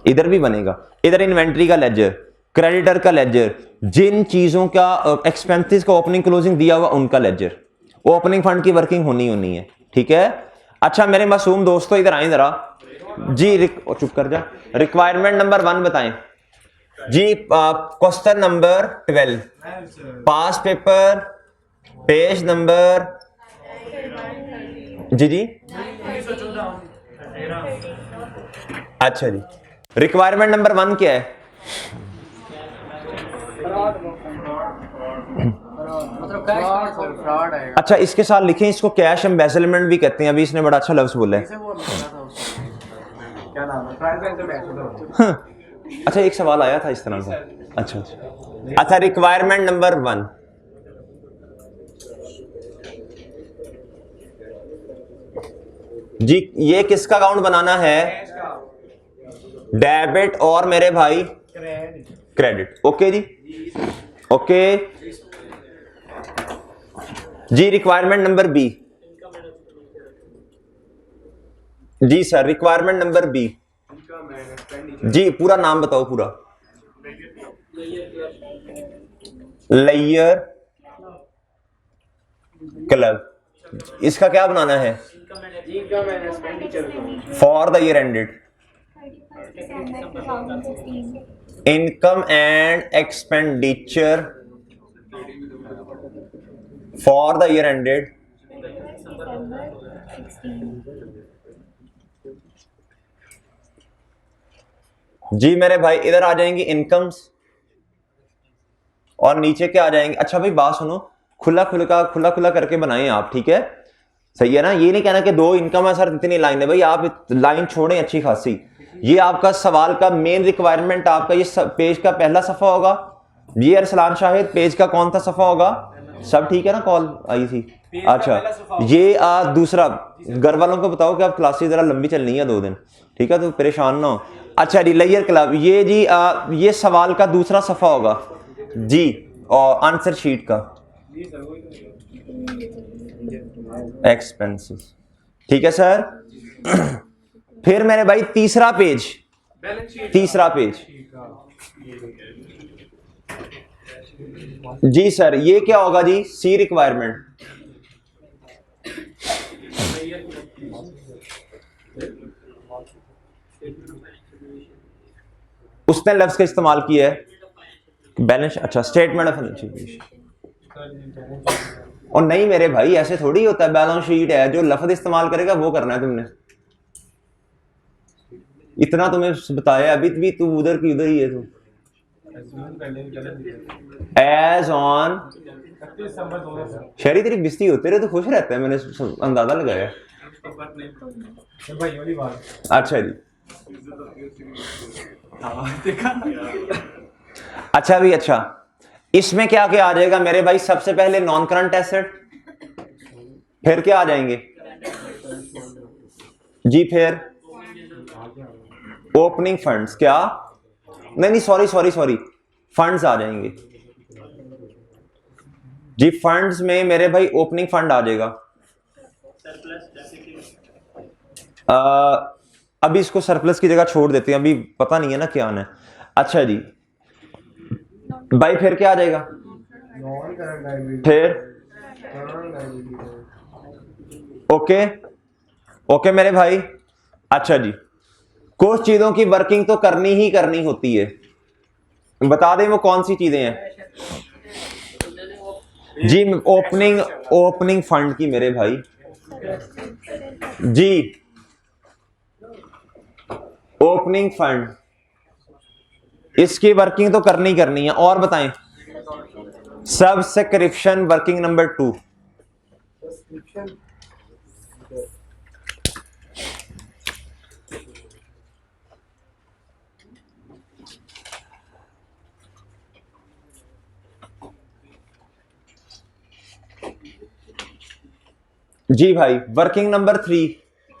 A: इधर भी बनेगा, इधर इन्वेंट्री का लेजर, क्रेडिटर का लेजर, जिन चीजों का एक्सपेंसेस का ओपनिंग क्लोजिंग दिया हुआ उनका लेजर, ओपनिंग फंड की वर्किंग होनी है, ठीक है। अच्छा मेरे मासूम दोस्तों इधर आए जरा जी, चुप कर जा। रिक्वायरमेंट नंबर 1 बताएं जी। क्वेश्चन नंबर 12 पास पेपर पेज नंबर जी जी। अच्छा जी रिक्वायरमेंट नंबर 1 क्या है? अच्छा इसके साथ लिखें, इसको कैश एम्बेसलमेंट भी कहते हैं, अभी इसने बड़ा अच्छा लफ्ज बोला है।
B: क्या नाम है?
A: अच्छा एक सवाल आया था इस तरह का। अच्छा रिक्वायरमेंट नंबर 1 जी, ये किसका अकाउंट बनाना है? डेबिट और मेरे भाई क्रेडिट। ओके जी, ओके जी। रिक्वायरमेंट नंबर बी जी सर, रिक्वायरमेंट नंबर बी जी, पूरा नाम बताओ पूरा। लेयर क्लब, इसका क्या बनाना है? For the year ended income and expenditure for the year ended जी मेरे भाई इधर आ जाएंगे इनकम्स और नीचे क्या आ जाएंगे। अच्छा भाई बात सुनो, खुला खुला करके बनाएं आप, ठीक है, सही है ना। ये नहीं कहना कि दो इनकम है सर इतनी लाइन है, भाई आप लाइन छोड़ें अच्छी खासी। ये आपका सवाल का मेन रिक्वायरमेंट आपका ये पेज का पहला सफा होगा। ये अरसलान शाहिद पेज का कौन सा सफा होगा? सब ठीक है ना, कॉल आई थी। अच्छा ये दूसरा, घर वालों को बताओ कि आप क्लासेस जरा लंबी चलनी है 2 दिन, ठीक है, तो परेशान ना हो। अच्छा जी लेयर क्लब, ये जी ये सवाल का दूसरा सफा होगा जी, और आंसर शीट का एक्सपेंसेस, ठीक है सर। फिर मेरे भाई तीसरा पेज, तीसरा पेज जी सर, ये क्या होगा जी? सी रिक्वायरमेंट। उसने लफ्ज का इस्तेमाल किया है बैलेंस, अच्छा स्टेटमेंट ऑफ फाइनेंशियल। और नहीं मेरे भाई ऐसे थोड़ी होता है, बैलेंस शीट है, जो लफ्ज इस्तेमाल करेगा वो करना है तुमने। इतना तुम्हें बताया अभी भी, तू उधर की उधर ही है तू। एज ऑन शहरी तेरी बिस्ती होते रहे तो खुश रहता है, मैंने अंदाजा लगाया। अच्छा जी अच्छा भी, अच्छा इसमें क्या क्या आ जाएगा मेरे भाई? सबसे पहले नॉन करंट एसेट, फिर क्या आ जाएंगे जी? फिर ओपनिंग फंड्स, क्या नहीं सॉरी फंड्स आ जाएंगे जी। फंड्स में मेरे भाई ओपनिंग फंड आ जाएगा। अभी इसको सरप्लस की जगह छोड़ देते हैं, अभी पता नहीं है ना क्या आना है। अच्छा जी भाई फिर क्या आ जाएगा? फिर ओके ओके मेरे भाई। अच्छा जी कुछ चीजों की वर्किंग तो करनी ही करनी होती है, बता दें वो कौन सी चीजें हैं जी? ओपनिंग फंड की मेरे भाई जी, ओपनिंग फंड इसकी वर्किंग तो करनी करनी है। और बताएं सब्सक्रिप्शन वर्किंग नंबर 2। जी भाई वर्किंग नंबर 3,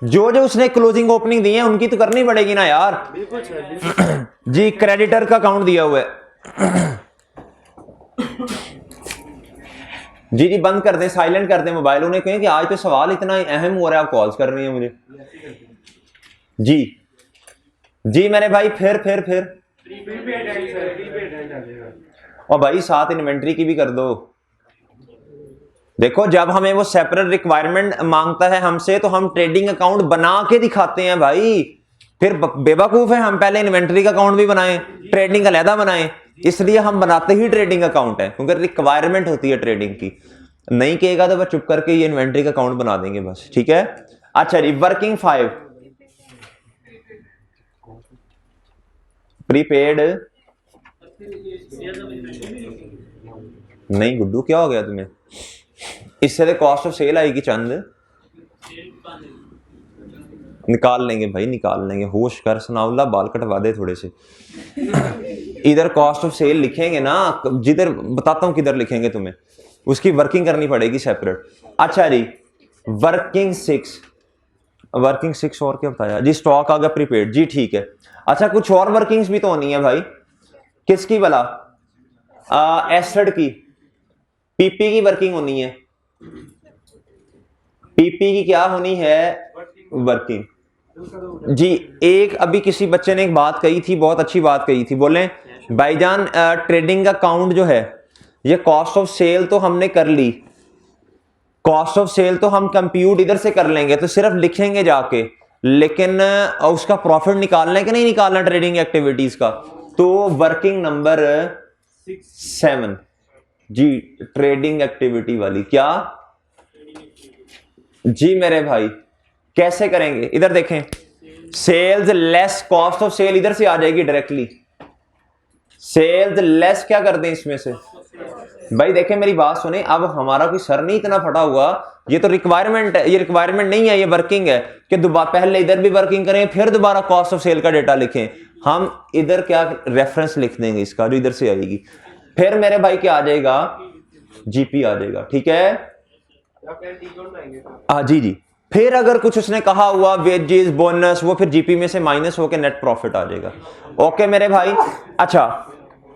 A: जो जो उसने क्लोजिंग ओपनिंग दी है उनकी तो करनी पड़ेगी ना यार। जी क्रेडिटर का अकाउंट दिया हुआ है जी बंद कर दें, साइलेंट कर दें मोबाइल। उन्हें कहें कि आज तो सवाल इतना अहम हो रहा है, आप कॉल्स कर रही हैं मुझे जी मेरे भाई। फिर और भाई साथ इन्वेंट्री की भी कर दो। देखो जब हमें वो सेपरेट रिक्वायरमेंट मांगता है हमसे तो हम ट्रेडिंग अकाउंट बना के दिखाते हैं भाई। फिर बेवकूफ है हम पहले इन्वेंट्री का अकाउंट भी बनाएं, ट्रेडिंग अलहदा बनाएं। इसलिए हम बनाते ही ट्रेडिंग अकाउंट है क्योंकि रिक्वायरमेंट होती है ट्रेडिंग की। नहीं कहेगा तो वह चुप करके ये इन्वेंट्री का अकाउंट बना देंगे बस, ठीक है। अच्छा जी वर्किंग 5 प्रीपेड। नहीं गुड्डू क्या हो गया तुम्हें? इससे तो कॉस्ट ऑफ सेल आएगी चंद। निकाल लेंगे भाई निकाल लेंगे, होश कर सनाउल्ला, बाल कटवा दे थोड़े से। इधर कॉस्ट ऑफ सेल लिखेंगे ना, जिधर बताता हूं किधर लिखेंगे तुम्हें, उसकी वर्किंग करनी पड़ेगी सेपरेट। अच्छा जी वर्किंग 6 और क्या बताया जी? स्टॉक आ गया प्रीपेड जी, ठीक है। अच्छा कुछ और वर्किंग्स भी तो होनी है भाई। किसकी भला? एसेट की, पीपी की वर्किंग होनी है। पीपी की क्या होनी है? वर्किंग जी। एक अभी किसी बच्चे ने एक बात कही थी, बहुत अच्छी बात कही थी, बोले भाईजान ट्रेडिंग अकाउंट जो है ये कॉस्ट ऑफ सेल तो हमने कर ली, कॉस्ट ऑफ सेल तो हम कंप्यूट इधर से कर लेंगे, तो सिर्फ लिखेंगे जाके, लेकिन उसका प्रॉफिट निकालना है कि नहीं निकालना ट्रेडिंग एक्टिविटीज का? तो वर्किंग नंबर 7 जी ट्रेडिंग एक्टिविटी वाली। क्या जी मेरे भाई कैसे करेंगे? इधर देखें sales less cost of sale इधर से आ जाएगी डायरेक्टली। सेल्स लेस क्या कर दें इसमें से भाई, देखें मेरी बात सुने, अब हमारा कोई सर नहीं इतना फटा हुआ, ये तो रिक्वायरमेंट है, ये रिक्वायरमेंट नहीं है, ये वर्किंग है कि दोबारा पहले इधर भी वर्किंग करें फिर दोबारा कॉस्ट ऑफ सेल का डेटा लिखें। हम इधर क्या रेफरेंस लिख देंगे इसका जो इधर से आएगी, फिर मेरे भाई क्या आ जाएगा, जीपी आ जाएगा। ठीक है, हाँ जी जी। फिर अगर कुछ उसने कहा हुआ वेजेस बोनस, वो फिर जीपी में से माइनस होकर नेट प्रॉफिट आ जाएगा। ओके मेरे भाई। अच्छा,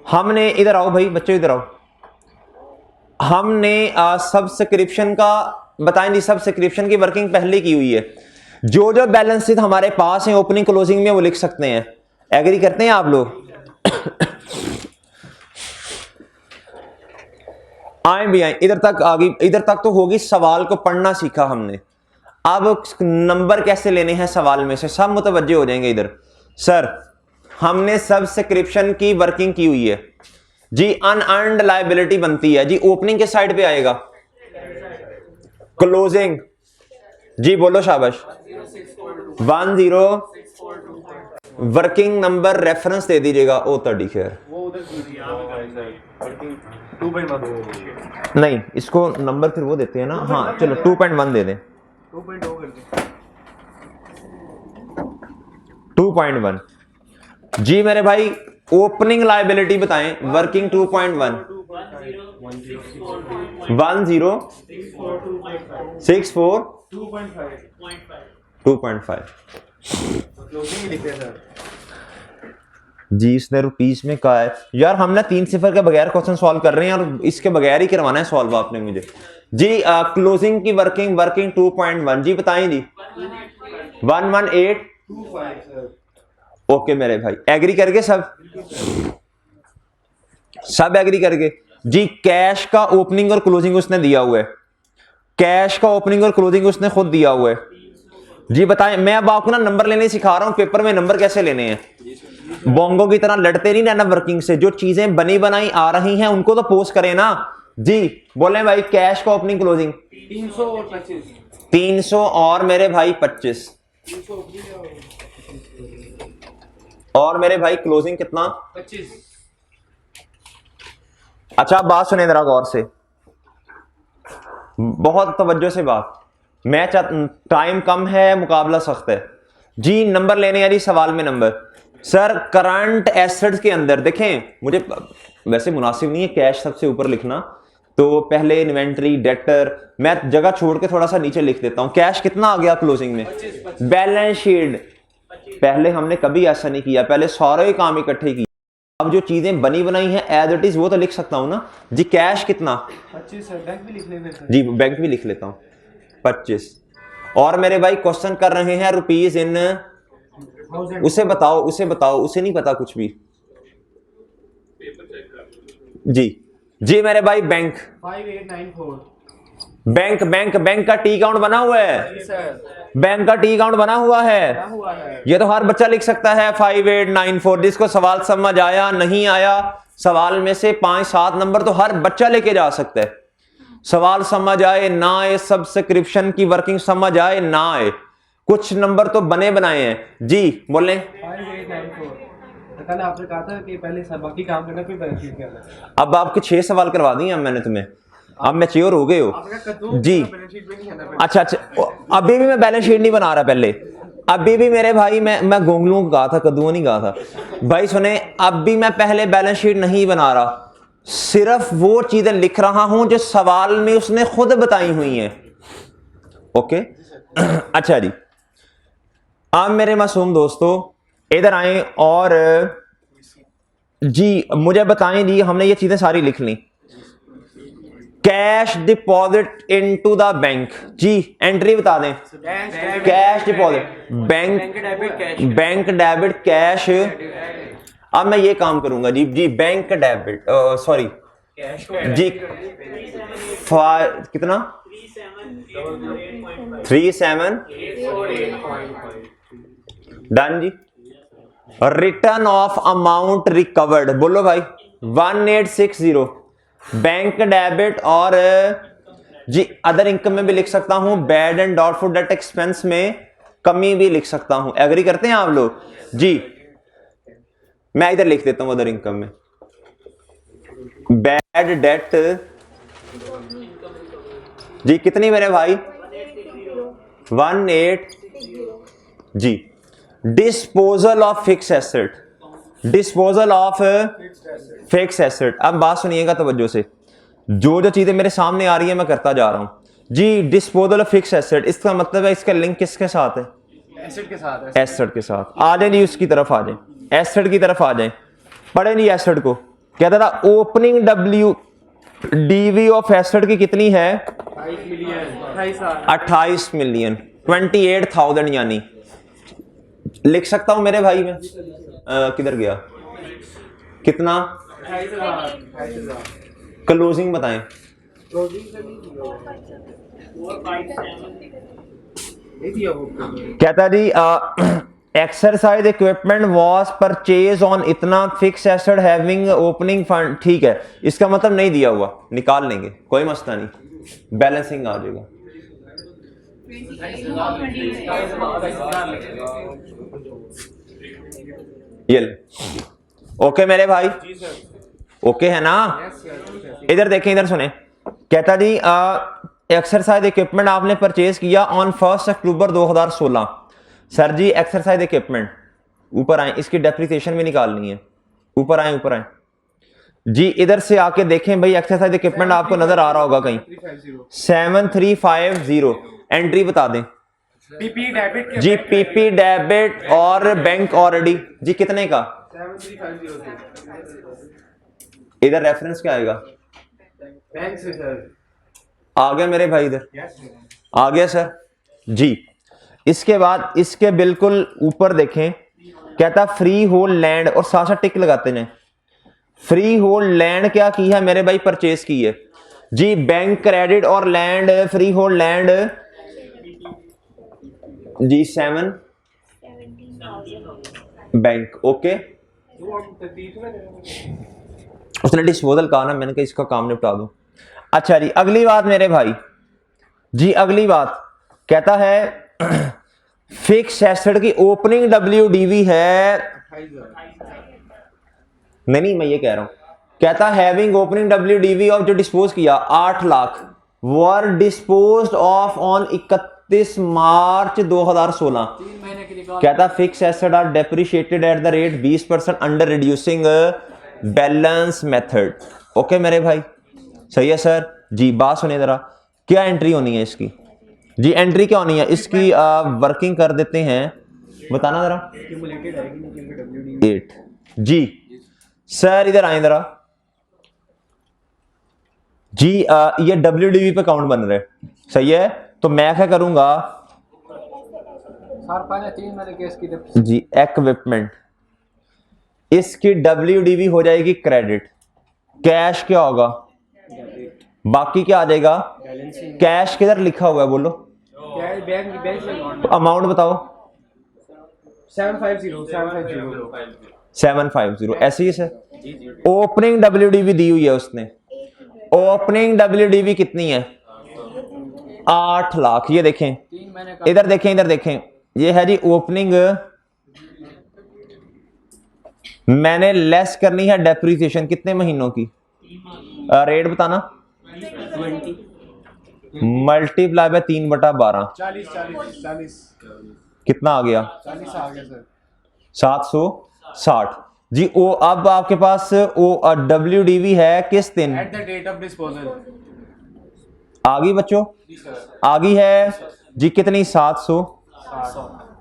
A: हमने इधर आओ भाई बच्चों, इधर आओ। हमने सब्सक्रिप्शन का बताएं जी, सब्सक्रिप्शन की वर्किंग पहले की हुई है। जो जो बैलेंस शीट हमारे पास है ओपनिंग क्लोजिंग में वो लिख सकते हैं। एग्री करते हैं आप लोग? आए भी आए, इधर तक आ गई, इधर तक तो होगी। सवाल को पढ़ना सीखा हमने, अब नंबर कैसे लेने हैं सवाल में से, सब मुतवज्जे हो जाएंगे इधर। सर हमने सब्सक्रिप्शन की वर्किंग की हुई है जी, अनअर्न्ड लायबिलिटी बनती है जी, ओपनिंग के साइड पे आएगा, क्लोजिंग जी बोलो शाबाश, 10 वर्किंग नंबर रेफरेंस दे दीजिएगा। ओ तड़ी खैर नहीं, इसको नंबर फिर वो देते हैं ना, हाँ चलो 2.1 दे दें, 2.1 जी मेरे भाई। ओपनिंग लायबिलिटी बताएं, वर्किंग 2.1 1064 2.5 जी। इसने रुपीस में कहा है यार, हमने 3 सिफर के बगैर क्वेश्चन सॉल्व कर रहे हैं और इसके बगैर ही करवाना है सॉल्व आपने मुझे जी। क्लोजिंग की वर्किंग 2.1 जी बताएं जी, 11825। ओके मेरे भाई, एग्री करके सब एग्री करके जी। कैश का ओपनिंग और क्लोजिंग उसने दिया हुआ है, कैश का ओपनिंग और क्लोजिंग उसने खुद दिया हुआ है जी। बताएं, मैं अब आपको ना नंबर लेने सिखा रहा हूं, पेपर में नंबर कैसे लेने हैं। बोंगो की तरह लड़ते नहीं रहना वर्किंग से, जो चीजें बनी बनाई आ रही हैं उनको तो पोस्ट करें ना जी। बोले भाई कैश का ओपनिंग क्लोजिंग
B: 300 और 25,
A: 300 और मेरे भाई 25 और मेरे भाई क्लोजिंग कितना
B: 25।
A: अच्छा बात सुने जरा गौर से, बहुत तवज्जो से बात, मैच टाइम कम है, मुकाबला सख्त है जी। नंबर लेने यानी सवाल में नंबर। सर करंट एसेट्स के अंदर देखें, मुझे वैसे मुनासिब नहीं है कैश सबसे ऊपर लिखना, तो पहले इन्वेंट्री डेटर, मैं जगह छोड़ के थोड़ा सा नीचे लिख देता हूं। कैश कितना आ गया क्लोजिंग में, बैलेंस शीट। पहले हमने कभी ऐसा नहीं किया, पहले सारे काम इकट्ठे किए। अब जो चीजें बनी बनाई हैं एज इट इज वो तो लिख सकता हूं ना जी। कैश कितना
B: 25 है, बैंक भी लिख लेते
A: जी, बैंक भी लिख लेता हूं 25। और मेरे भाई क्वेश्चन कर रहे हैं रुपीज इन, उसे बताओ, उसे नहीं पता कुछ भी जी। जी मेरे भाई बैंक
B: 5894
A: बैंक का टी काउंट बना हुआ है, बैंक का टी काउंट बना हुआ है, ये तो हर बच्चा लिख सकता है 5894। जिसको सवाल समझ आया नहीं आया, सवाल में से 5-7 नंबर तो हर बच्चा लेके जा सकता है। सवाल समझ आए ना आए, सब्सक्रिप्शन की वर्किंग समझ आए ना आए, कुछ नंबर तो बने बनाए हैं जी। बोलें
B: 5894। कल आपने कहा था कि पहले सब बाकी काम करना फिर बैलेंस शीट करना।
A: अब आपके 6 सवाल करवा दिए अब मैंने तुम्हें, अब मैच्योर हो गए हो जी। अच्छा, अभी भी मैं बैलेंस शीट नहीं बना रहा, पहले अभी भी मेरे भाई मैं गोंगलू को कहा था, कद्दू नहीं कहा था भाई। सुने, अब भी मैं पहले बैलेंस शीट नहीं बना रहा, सिर्फ वो चीजें लिख रहा हूं जो सवाल में उसने खुद बताई हुई हैं। ओके अच्छा जी। अब मेरे मासूम दोस्तों इधर आए और जी मुझे बताएं जी, हमने ये चीजें सारी लिख ली। Cash deposit into the bank जी, एंट्री बता दें। Cash deposit bank debit cash. अब मैं ये काम करूंगा जी बैंक डेबिट सॉरी जी कितना 37 डन जी। रिटर्न ऑफ अमाउंट रिकवर्ड बोलो भाई 1860 बैंक डेबिट। और जी अदर इनकम में भी लिख सकता हूं bad and doubtful debt expense में कमी भी लिख सकता हूं। एग्री करते हैं आप लोग जी? मैं इधर लिख देता हूं अदर इनकम में, बैड डेट जी कितनी मेरे भाई? 18 जी। Disposal of fix asset, disposal of fix asset. अब बात सुनिएगा तवज्जो से, जो जो चीजें मेरे सामने आ रही है मैं करता जा रहा हूं जी। डिस्पोजल ऑफ फिक्स एसेट, इसका मतलब है इसका लिंक किसके साथ है?
B: एसेट के साथ।
A: एसेट के साथ। आ जाए जी उसकी तरफ आ जाए, एसेट की तरफ आ जाए। पढ़े नहीं एसेट को? कहता था opening W DV of asset की कितनी है? 28 मिलियन, 28,000 यानी लिख सकता हूं मेरे भाई में। किधर गया? कितना?
B: 28,000।
A: क्लोजिंग बताएं। कहता जी exercise equipment was purchase on इतना fix asset having opening fund. ठीक है, इसका मतलब नहीं दिया हुआ, निकाल लेंगे, कोई मसला नहीं, बैलेंसिंग आ जाएगा। ये ओके मेरे भाई, ओके है ना? इधर देखें, इधर सुने। कहता जी एक्सरसाइज इक्विपमेंट आपने परचेज किया ऑन 1 अक्टूबर 2016। सर जी एक्सरसाइज इक्विपमेंट, ऊपर आए, इसकी डेप्रिसिएशन भी निकालनी है। ऊपर आए, ऊपर आए जी। इधर से आके देखें भाई, एक्सरसाइज इक्विपमेंट आपको नजर आ रहा होगा कहीं? 7350 एंट्री बता दें
B: पीपी डेबिट
A: जी। पीपी डेबिट और बैंक ऑलरेडी जी कितने का?
B: 7350।
A: इधर रेफरेंस क्या आएगा?
B: बैंक से सर।
A: आ गया मेरे भाई, इधर आ गया सर जी। इसके बाद इसके बिल्कुल ऊपर देखें, कहता फ्री होल्ड लैंड, और साथ साथ टिक लगाते हैं। फ्री होल्ड लैंड क्या की है मेरे भाई? परचेज की है जी। बैंक क्रेडिट और लैंड, फ्री होल्ड लैंड जी 7 बैंक। ओके, उसने डिस्पोजल कहा ना, मैंने कहा इसका काम निपटा दूं। अच्छा जी, अगली बात मेरे भाई जी, अगली बात कहता है फिक्स एसेट की ओपनिंग डब्ल्यूडीवी है, नहीं मैं ये कह रहा हूं, कहता हैविंग ओपनिंग डब्ल्यूडीवी ऑफ, जो डिस्पोज किया 8 lakh, were disposed of on 31 March 2016। कहता fix asset are depreciated at the rate 20% under reducing balance method. Okay मेरे भाई, सही है सर जी। बात सुनिए जरा, क्या एंट्री होनी है इसकी जी? एंट्री क्या होनी है इसकी? वर्किंग कर देते हैं, बताना जरा। 8 जी सर, इधर आए जरा जी। ये डब्ल्यूडीवी पे काउंट बन रहा है, सही है। तो मैं क्या करूंगा जी? इक्विपमेंट, इसकी डब्ल्यूडीवी हो जाएगी क्रेडिट, कैश क्या होगा? बाकी क्या आ जाएगा? कैश किधर लिखा हुआ है बोलो? अमाउंट बताओ। 750 ऐसे ही सर। ओपनिंग डब्ल्यूडीवी दी हुई है उसने। ओपनिंग डब्ल्यूडीवी कितनी है? 8 लाख। ये देखें, इधर देखें, इधर देखें, ये है जी ओपनिंग। मैंने लेस करनी है डेप्रिसिएशन, कितने महीनों की? रेट बताना। 20 मल्टीप्लाई बाय 3/12
B: 40
A: कितना आ गया?
B: 40 आ गया सर।
A: 760 जी। ओ अब आपके पास ओ डब्ल्यूडीवी है किस दिन?
B: At the date of disposal.
A: आ गई बच्चों? आ गई है जी। कितनी? 700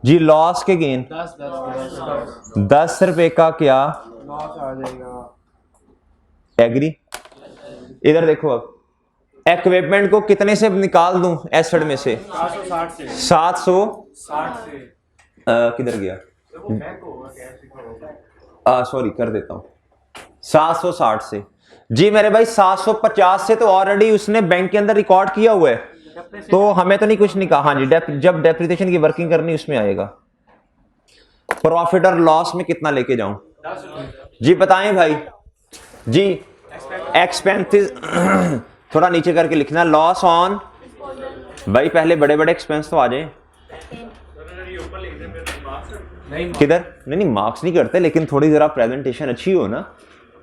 A: जी। लॉस के गेन 10 रुपए का क्या
B: लॉस आ जाएगा?
A: एग्री? इधर देखो, अब इक्विपमेंट को कितने से निकाल दूं एसेट में से? 760 से। किधर गया? सॉरी, कर देता हूं 760 से जी मेरे भाई। 750 से तो ऑलरेडी उसने बैंक के अंदर रिकॉर्ड किया हुआ है, तो हमें तो नहीं कुछ नहीं कहा। हाँ जी, जब डेप्रिसिएशन की वर्किंग करनी उसमें आएगा। प्रॉफिट और लॉस में कितना लेके जाऊं जी? बताएं भाई जी। एक्सपेंसेस थोड़ा नीचे करके लिखना। लॉस ऑन, भाई पहले बड़े बड़े एक्सपेंस तो आ जाए।
B: नहीं
A: किधर? नहीं मार्क्स नहीं करते, लेकिन थोड़ी जरा प्रेजेंटेशन अच्छी हो ना,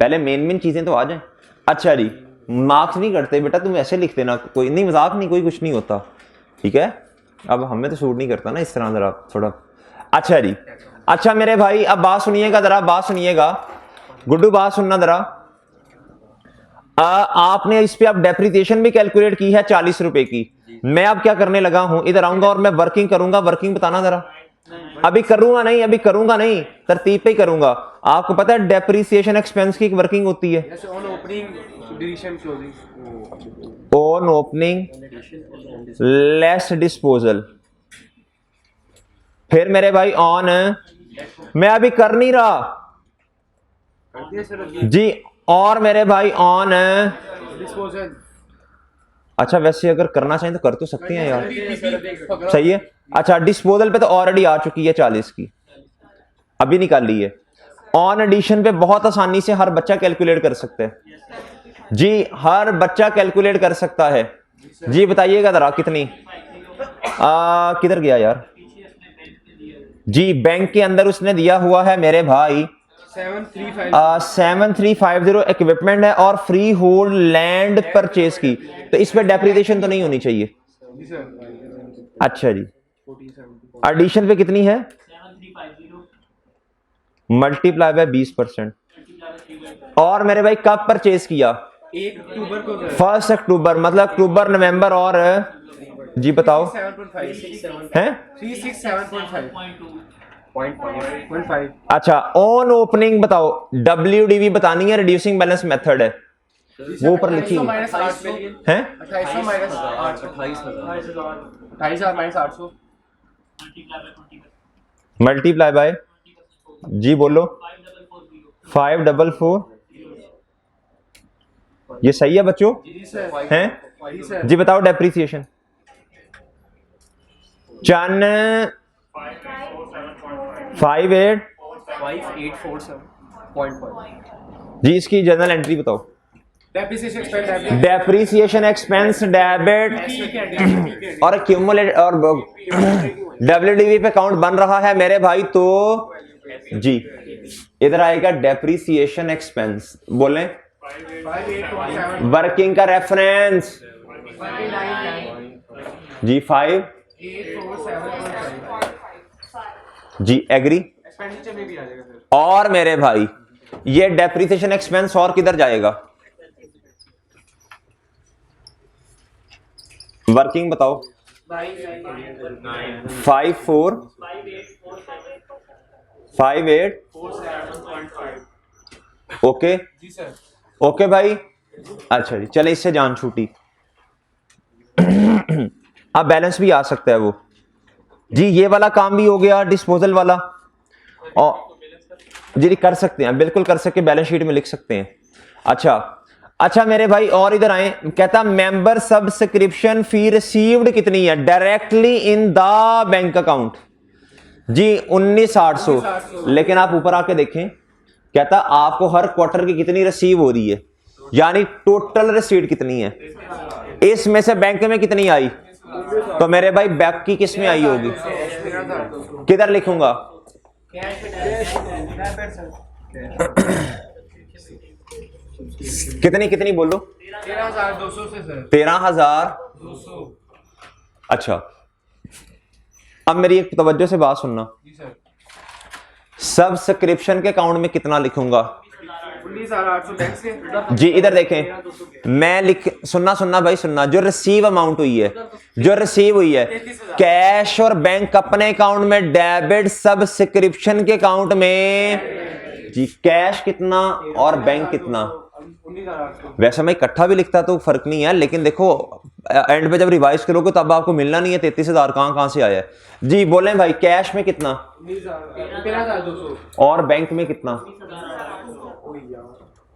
A: पहले मेन चीजें तो आ जाएं। अच्छा जी, मार्क्स नहीं करते बेटा, तुम ऐसे लिख देना, कोई नहीं, मजाक नहीं, कोई कुछ नहीं होता, ठीक है। अब हमें तो सूट नहीं करता ना इस तरह, जरा थोड़ा। अच्छा जी, अच्छा मेरे भाई अब बात सुनिएगा, जरा बात सुनिएगा, गुड्डू बात सुनना जरा। आपने इस पे अब डेप्रिसिएशन भी कैलकुलेट की है 40 रुपए की। मैं अब क्या करने लगा हूं, इधर आऊंगा और मैं वर्किंग करूंगा। वर्किंग बताना जरा। अभी करूंगा नहीं, अभी करूंगा नहीं, तरतीब पे ही करूंगा। आपको पता है डेप्रिसिएशन एक्सपेंस की एक वर्किंग होती है,
B: on opening deletion closing,
A: on opening less disposal. फिर मेरे भाई ऑन, मैं अभी कर नहीं रहा जी, और मेरे भाई ऑन
B: डिस्पोजल।
A: अच्छा वैसे अगर करना चाहें तो कर तो सकते हैं यार, सही है। अच्छा डिस्पोजल पे तो ऑलरेडी आ चुकी है 40 की, अभी निकाल ली है। ऑन एडिशन पे बहुत आसानी से हर बच्चा कैलकुलेट कर सकता है जी, हर बच्चा कैलकुलेट कर सकता है जी। बताइएगा जरा कितनी, किधर गया यार जी, बैंक के अंदर उसने दिया हुआ है मेरे भाई 7350 इक्विपमेंट है और फ्री होल्ड लैंड परचेज की, तो इस पे डेप्रिसिएशन तो नहीं होनी चाहिए। अच्छा जी, एडिशन पे कितनी है? Multiply by 20%। और मेरे भाई कब परचेज किया?
B: 1 अक्टूबर को,
A: 1 अक्टूबर, मतलब अक्टूबर नवंबर और जी बताओ हैं
B: 367.5।
A: अच्छा ऑन ओपनिंग बताओ, WDV बतानी है, रिड्यूसिंग बैलेंस मेथड है, वो ऊपर लिखी है
B: 28,000
A: मल्टीप्लाई बाय जी बोलो 544। ये सही है बच्चों हैं जी? बताओ डेप्रिसिएशन चन 5847.5 जी। इसकी जनरल एंट्री बताओ। डेप्रिसिएशन एक्सपेंस डेबिट और एक्यूमुलेट और WDV पे अकाउंट बन रहा है मेरे भाई, तो जी इधर आएगा डेप्रिसिएशन एक्सपेंस, बोलें वर्किंग का रेफरेंस जी 5847 जी, एग्री। और मेरे भाई ये डेप्रिसिएशन एक्सपेंस और किधर जाएगा? वर्किंग बताओ 5458 ओके ओके भाई। अच्छा जी चले, इससे जान छूटी। अब बैलेंस भी आ सकता है वो जी, ये वाला काम भी हो गया डिस्पोजल वाला, और जी कर सकते हैं, बिल्कुल कर सकते, बैलेंस शीट में लिख सकते हैं। अच्छा अच्छा मेरे भाई और इधर आए, कहता मेंबर सब्सक्रिप्शन फी रिसीव्ड कितनी है directly in the bank account जी 19,800। लेकिन आप ऊपर आके देखें, कहता आपको हर क्वार्टर की कितनी रिसीव हो रही है, यानी टोटल रिसीट कितनी है, इसमें से बैंक में कितनी आई, तो मेरे भाई बैंक की किस में आई होगी, किधर लिखूंगा? कितनी कितनी बोलो?
B: 13,200 से सर।
A: 13,200। अच्छा अब मेरी एक तवज्जो से बात सुनना, सब्सक्रिप्शन के अकाउंट में कितना लिखूंगा?
B: 19,800 बैंक से
A: जी इधर देखें, मैं लिख सुनना सुनना भाई सुनना, जो रिसीव अमाउंट हुई है, जो रिसीव हुई है कैश और बैंक अपने अकाउंट में, डेबिट सब्सक्रिप्शन के अकाउंट में जी कैश कितना और बैंक कितना। वैसे मैं इकट्ठा भी लिखता तो फर्क नहीं है, लेकिन देखो एंड पे जब रिवाइज करोगे तब आपको मिलना नहीं है 33,000 कहां से आया है जी। बोलें भाई कैश में कितना
B: 13,200
A: और बैंक में कितना?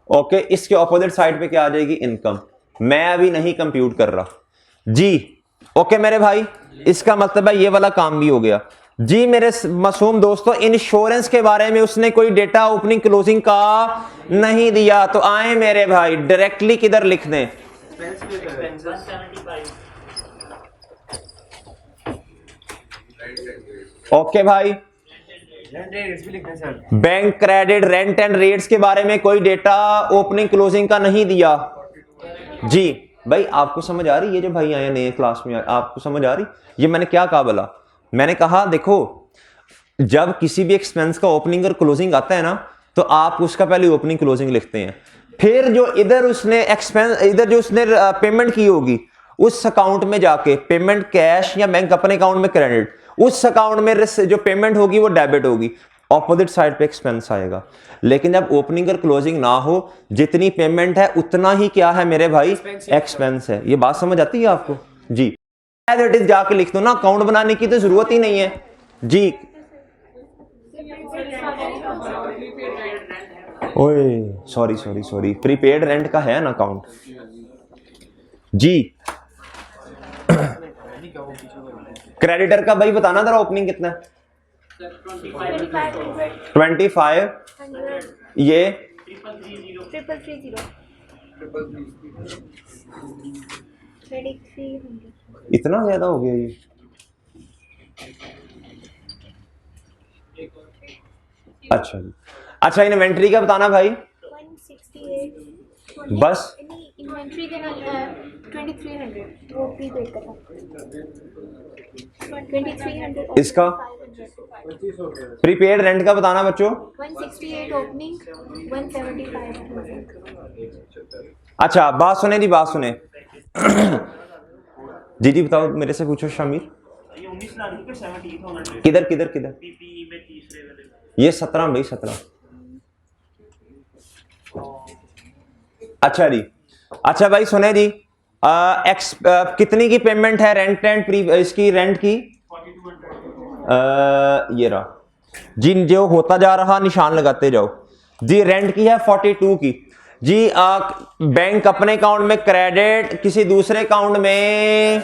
A: ओके इसके ऑपोजिट साइड पे क्या आ जाएगी? इनकम। मैं अभी नहीं कंप्यूट कर रहा जी। ओके मेरे भाई, इसका मतलब है ये वाला काम भी हो गया जी। मेरे मासूम दोस्तों, इंश्योरेंस के बारे में उसने कोई डेटा ओपनिंग क्लोजिंग का नहीं दिया, तो आए मेरे भाई डायरेक्टली किधर लिख दें? ओके भाई
B: रेंट रेट्स भी लिखना sir.
A: Bank credit rent and rates के बारे में कोई डेटा ओपनिंग क्लोजिंग का नहीं दिया। जी भाई आपको समझ आ रही है? ये जो भाई आए नए क्लास में आपको समझ आ रही? ये मैंने क्या कहा बोला? मैंने कहा देखो जब किसी भी एक्सपेंस का ओपनिंग और क्लोजिंग आता है ना तो आप उसका पहले ओपनिंग क्लोजिंग लिखते हैं, फिर जो इधर उसने एक्सपेंस इधर जो उसने पेमेंट की होगी उस अकाउंट में जाके पेमेंट कैश या बैंक अपने अकाउंट में क्रेडिट, उस अकाउंट में जो पेमेंट होगी वो डेबिट होगी, ऑपोजिट साइड पे एक्सपेंस आएगा। लेकिन जब ओपनिंग और क्लोजिंग ना हो जितनी पेमेंट है उतना ही क्या है मेरे भाई एक्सपेंस है। ये बात समझ आती है आपको? जी एज इट इज जाके लिख दो ना, अकाउंट बनाने की तो जरूरत ही नहीं है। जी ओए sorry sorry sorry prepaid rent का है ना अकाउंट। जी क्रेडिटर का भाई बताना जरा ओपनिंग कितना है? 25। ये
C: 3300
A: इतना ज्यादा हो गया ये। अच्छा जी अच्छा इन्वेंट्री का बताना भाई
C: 168
A: बस।
C: इन्वेंट्री देना 2300 वो प्रीपेड का था 2300
A: इसका प्रीपेड रेंट का बताना बच्चों
C: 168 ओपनिंग 175
A: अच्छा बात सुने जी बात सुने जी जी बताओ मेरे से पूछो शामिर। किधर किधर किधर? ये 17 भाई 17। अच्छा जी अच्छा भाई सुने जी कितनी की पेमेंट है रेंट एंड इसकी रेंट की? ये रहा जी, जो होता जा रहा निशान लगाते जाओ जी। रेंट की है 42 की जी। बैंक अपने अकाउंट में क्रेडिट किसी दूसरे अकाउंट में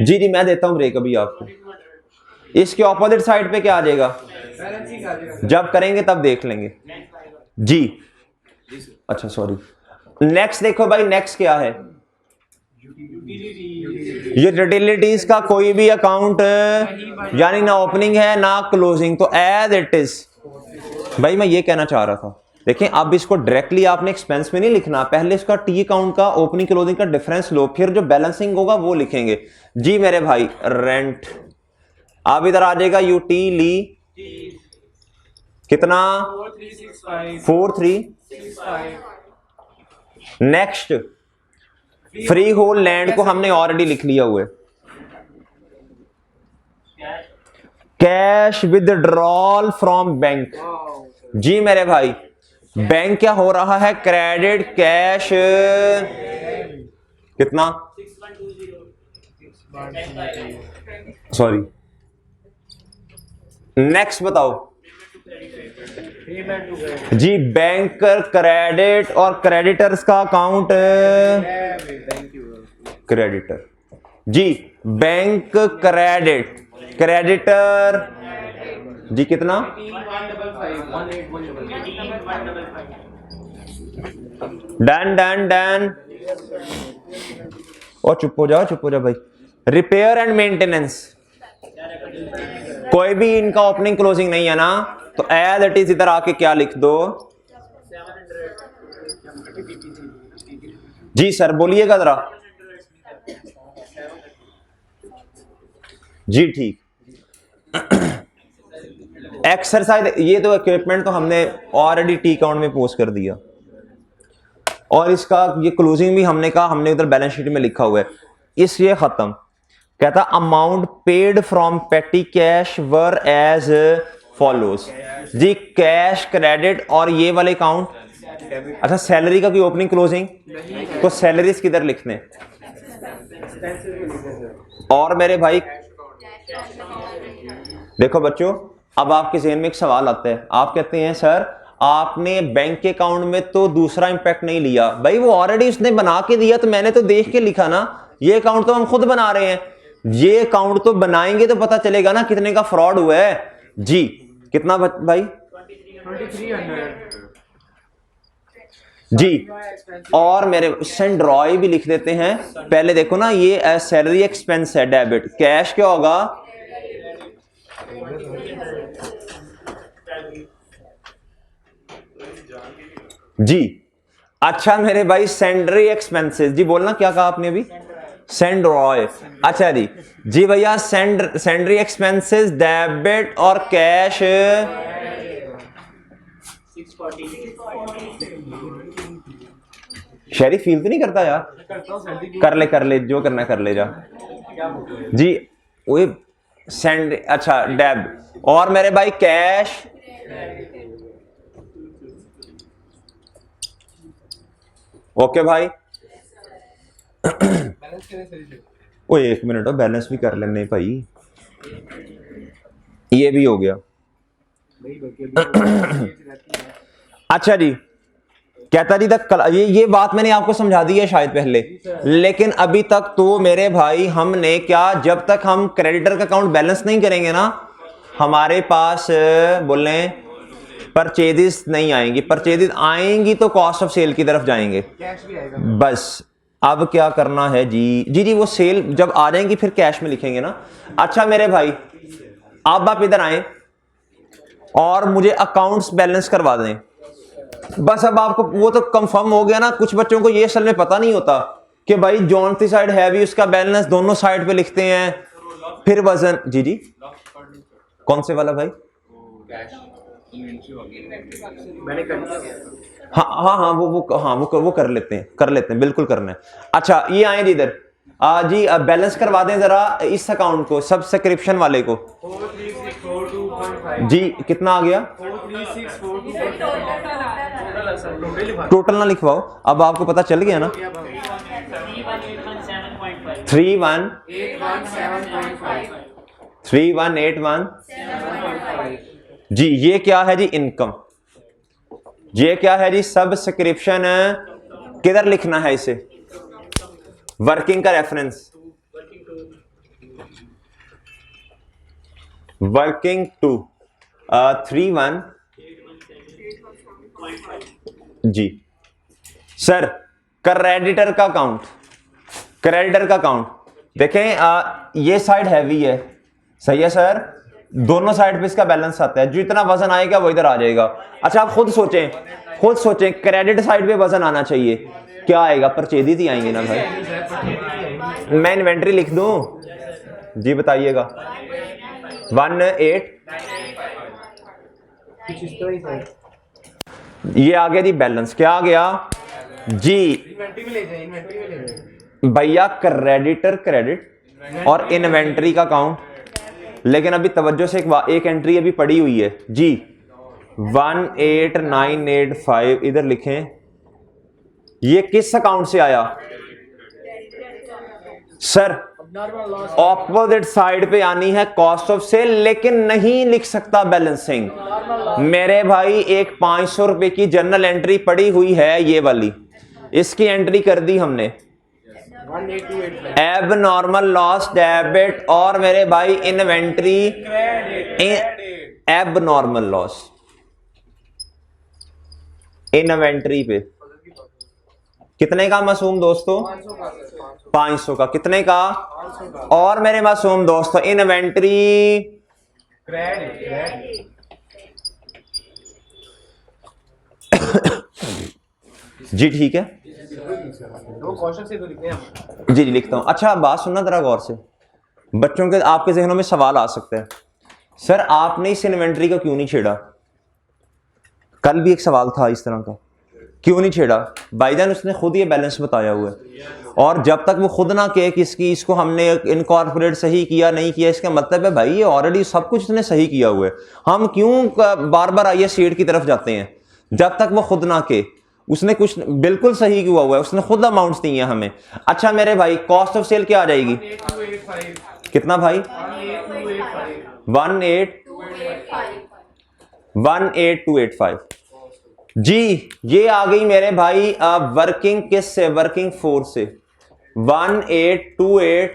A: जी जी मैं देता हूं ब्रेक अभी आपको। इसके ऑपोजिट साइड पे क्या आ जाएगा? जब करेंगे तब देख लेंगे जी। अच्छा सॉरी नेक्स्ट देखो भाई नेक्स्ट क्या है? ये यूटिलिटीज का कोई भी अकाउंट यानी ना ओपनिंग है ना क्लोजिंग, तो एज इट इज भाई मैं ये कहना चाह रहा था। देखें अब इसको डायरेक्टली आपने एक्सपेंस में नहीं लिखना, पहले इसका टी अकाउंट का ओपनिंग क्लोजिंग का डिफरेंस लो, फिर जो बैलेंसिंग होगा वो लिखेंगे जी मेरे भाई। रेंट आप इधर आ जाएगा यूटिली कितना 4365। नेक्स्ट फ्री होल्ड लैंड को हमने ऑलरेडी लिख लिया हुआ है। कैश विदड्रॉल फ्रॉम बैंक जी मेरे भाई। बैंक क्या हो रहा है? क्रेडिट कैश कितना सॉरी नेक्स्ट बताओ जी। बैंक क्रेडिट और क्रेडिटर्स का अकाउंट क्रेडिटर जी। बैंक क्रेडिट क्रेडिटर जी कितना? Done done done. और चुप हो जाओ भाई। रिपेयर एंड मेंटेनेंस कोई भी इनका ओपनिंग क्लोजिंग नहीं है ना, तो एज इट इज इधर आके क्या लिख दो जी। सर बोलिएगा जरा जी। ठीक एक्सरसाइज ये तो इक्विपमेंट तो हमने ऑलरेडी टी अकाउंट में पोस्ट कर दिया, और इसका ये क्लोजिंग भी हमने कहा हमने उधर बैलेंस शीट में लिखा हुआ है। इसलिए खत्म। कहता amount paid from petty cash were as follows जी। कैश क्रेडिट और ये वाले अकाउंट। अच्छा सैलरी का कोई ओपनिंग क्लोजिंग? तो सैलरीज किधर लिखने? और मेरे भाई देखो बच्चों अब आपके जहन में एक सवाल आता है। आप कहते हैं सर आपने बैंक के अकाउंट में तो दूसरा इंपैक्ट नहीं लिया। भाई वो ऑलरेडी उसने बना के दिया, तो मैंने तो देख के लिखा ना। ये अकाउंट तो हम खुद बना रहे हैं, ये अकाउंट तो बनाएंगे तो पता चलेगा ना कितने का फ्रॉड हुआ है जी। कितना भाई?
B: 2300
A: जी। और मेरे सेंड्रॉय भी लिख देते हैं। पहले देखो ना ये सैलरी एक्सपेंस है डेबिट, कैश क्या होगा जी। अच्छा मेरे भाई सेंड्री एक्सपेंसेस, जी बोलना क्या कहा आपने अभी? सेंड्रॉय। अच्छा जी, जी भैया सेंड्री एक्सपेंसेस डेबिट और कैश। शहरी फील तो नहीं करता यार? कर ले जो करना कर ले जा जी। वो सेंड, अच्छा डेब और मेरे भाई कैश। ओके भाई। ओ एक मिनट, बैलेंस भी कर लेने भाई, ये भी हो गया। अच्छा जी, कहता जी तक ये बात मैंने आपको समझा दी है शायद पहले, लेकिन अभी तक तो मेरे भाई हमने क्या, जब तक हम क्रेडिटर का अकाउंट बैलेंस नहीं करेंगे ना, हमारे पास बोले परचेजेस नहीं आएंगी। परचेजेस आएंगी तो कॉस्ट ऑफ सेल की तरफ जाएंगे। बस अब क्या करना है जी, जी जी वो सेल जब आ जाएंगी फिर कैश में लिखेंगे ना। अच्छा मेरे भाई आप इधर आए और मुझे अकाउंट्स बैलेंस करवा दें। बस अब आपको वो तो कंफर्म हो गया ना। कुछ बच्चों को ये असल में पता नहीं होता कि भाई जौन सी साइड है भी उसका बैलेंस दोनों साइड पे लिखते हैं, फिर वजन। जी जी कौन से वाला भाई? हाँ वो कर लेते हैं बिल्कुल करना है। अच्छा ये आए जी इधर जी, बैलेंस करवा दें जरा इस अकाउंट को, सब्सक्रिप्शन वाले को। जी कितना आ गया? टोटल ना लिखवाओ, अब आपको पता चल गया ना। 3181 जी। ये क्या है जी? इनकम। ये क्या है जी? सब्सक्रिप्शन। किधर लिखना है इसे? वर्किंग का रेफरेंस, वर्किंग टू 31 जी। सर क्रेडिटर का अकाउंट, देखें ये साइड हैवी है, सही है सर, दोनों साइड पे इसका बैलेंस आता है, जितना वजन आएगा वो इधर आ जाएगा। अच्छा आप खुद सोचें क्रेडिट साइड पे वजन आना चाहिए, क्या आएगा? परचेज ही आएंगे ना भाई। मैं इन्वेंट्री लिख दूं? जी बताइएगा। 18 ये आ गया जी बैलेंस। क्या आ गया जी भैया? क्रेडिटर क्रेडिट और इन्वेंट्री का अकाउंट। लेकिन अभी तवज्जो से एक एंट्री अभी पड़ी हुई है जी, 18985 इधर लिखें। ये किस अकाउंट से आया सर? ऑपोजिट साइड पे आनी है कॉस्ट ऑफ सेल, लेकिन नहीं लिख सकता बैलेंसिंग। मेरे भाई एक 500 रुपए की जर्नल एंट्री पड़ी हुई है, ये वाली, इसकी एंट्री कर दी हमने, एब नॉर्मल लॉस डेबिट और मेरे भाई इन्वेंट्री एब नॉर्मल लॉस इन्वेंट्री पे। कितने का मासूम दोस्तों? 500 का। कितने का? और मेरे मासूम दोस्तों इन्वेंट्री जी ठीक है जी जी लिखता हूं। अच्छा बात सुनना जरा गौर से, बच्चों के आपके जहनों में सवाल आ सकता है, सर आपने इस इन्वेंट्री को क्यों नहीं छेड़ा? कल भी एक सवाल था इस तरह का, क्यों नहीं छेड़ा? भाईजान उसने खुद ये बैलेंस बताया हुआ है, और जब तक वो खुद ना कहे कि इसको हमने इनकॉर्पोरेट सही किया नहीं किया, इसका मतलब है भाई ये ऑलरेडी सब कुछ उसने सही किया हुआ है, हम क्यों बार बार आइए सीट की तरफ जाते हैं? जब तक वो खुद ना कहे उसने कुछ बिल्कुल सही किया हुआ है, उसने खुद अमाउंट्स दिए हैं हमें। अच्छा मेरे भाई कॉस्ट ऑफ सेल क्या आ जाएगी? कितना भाई? 18285 जी। ये आ गई मेरे भाई वर्किंग किस से? वर्किंग फोर्स से। 1828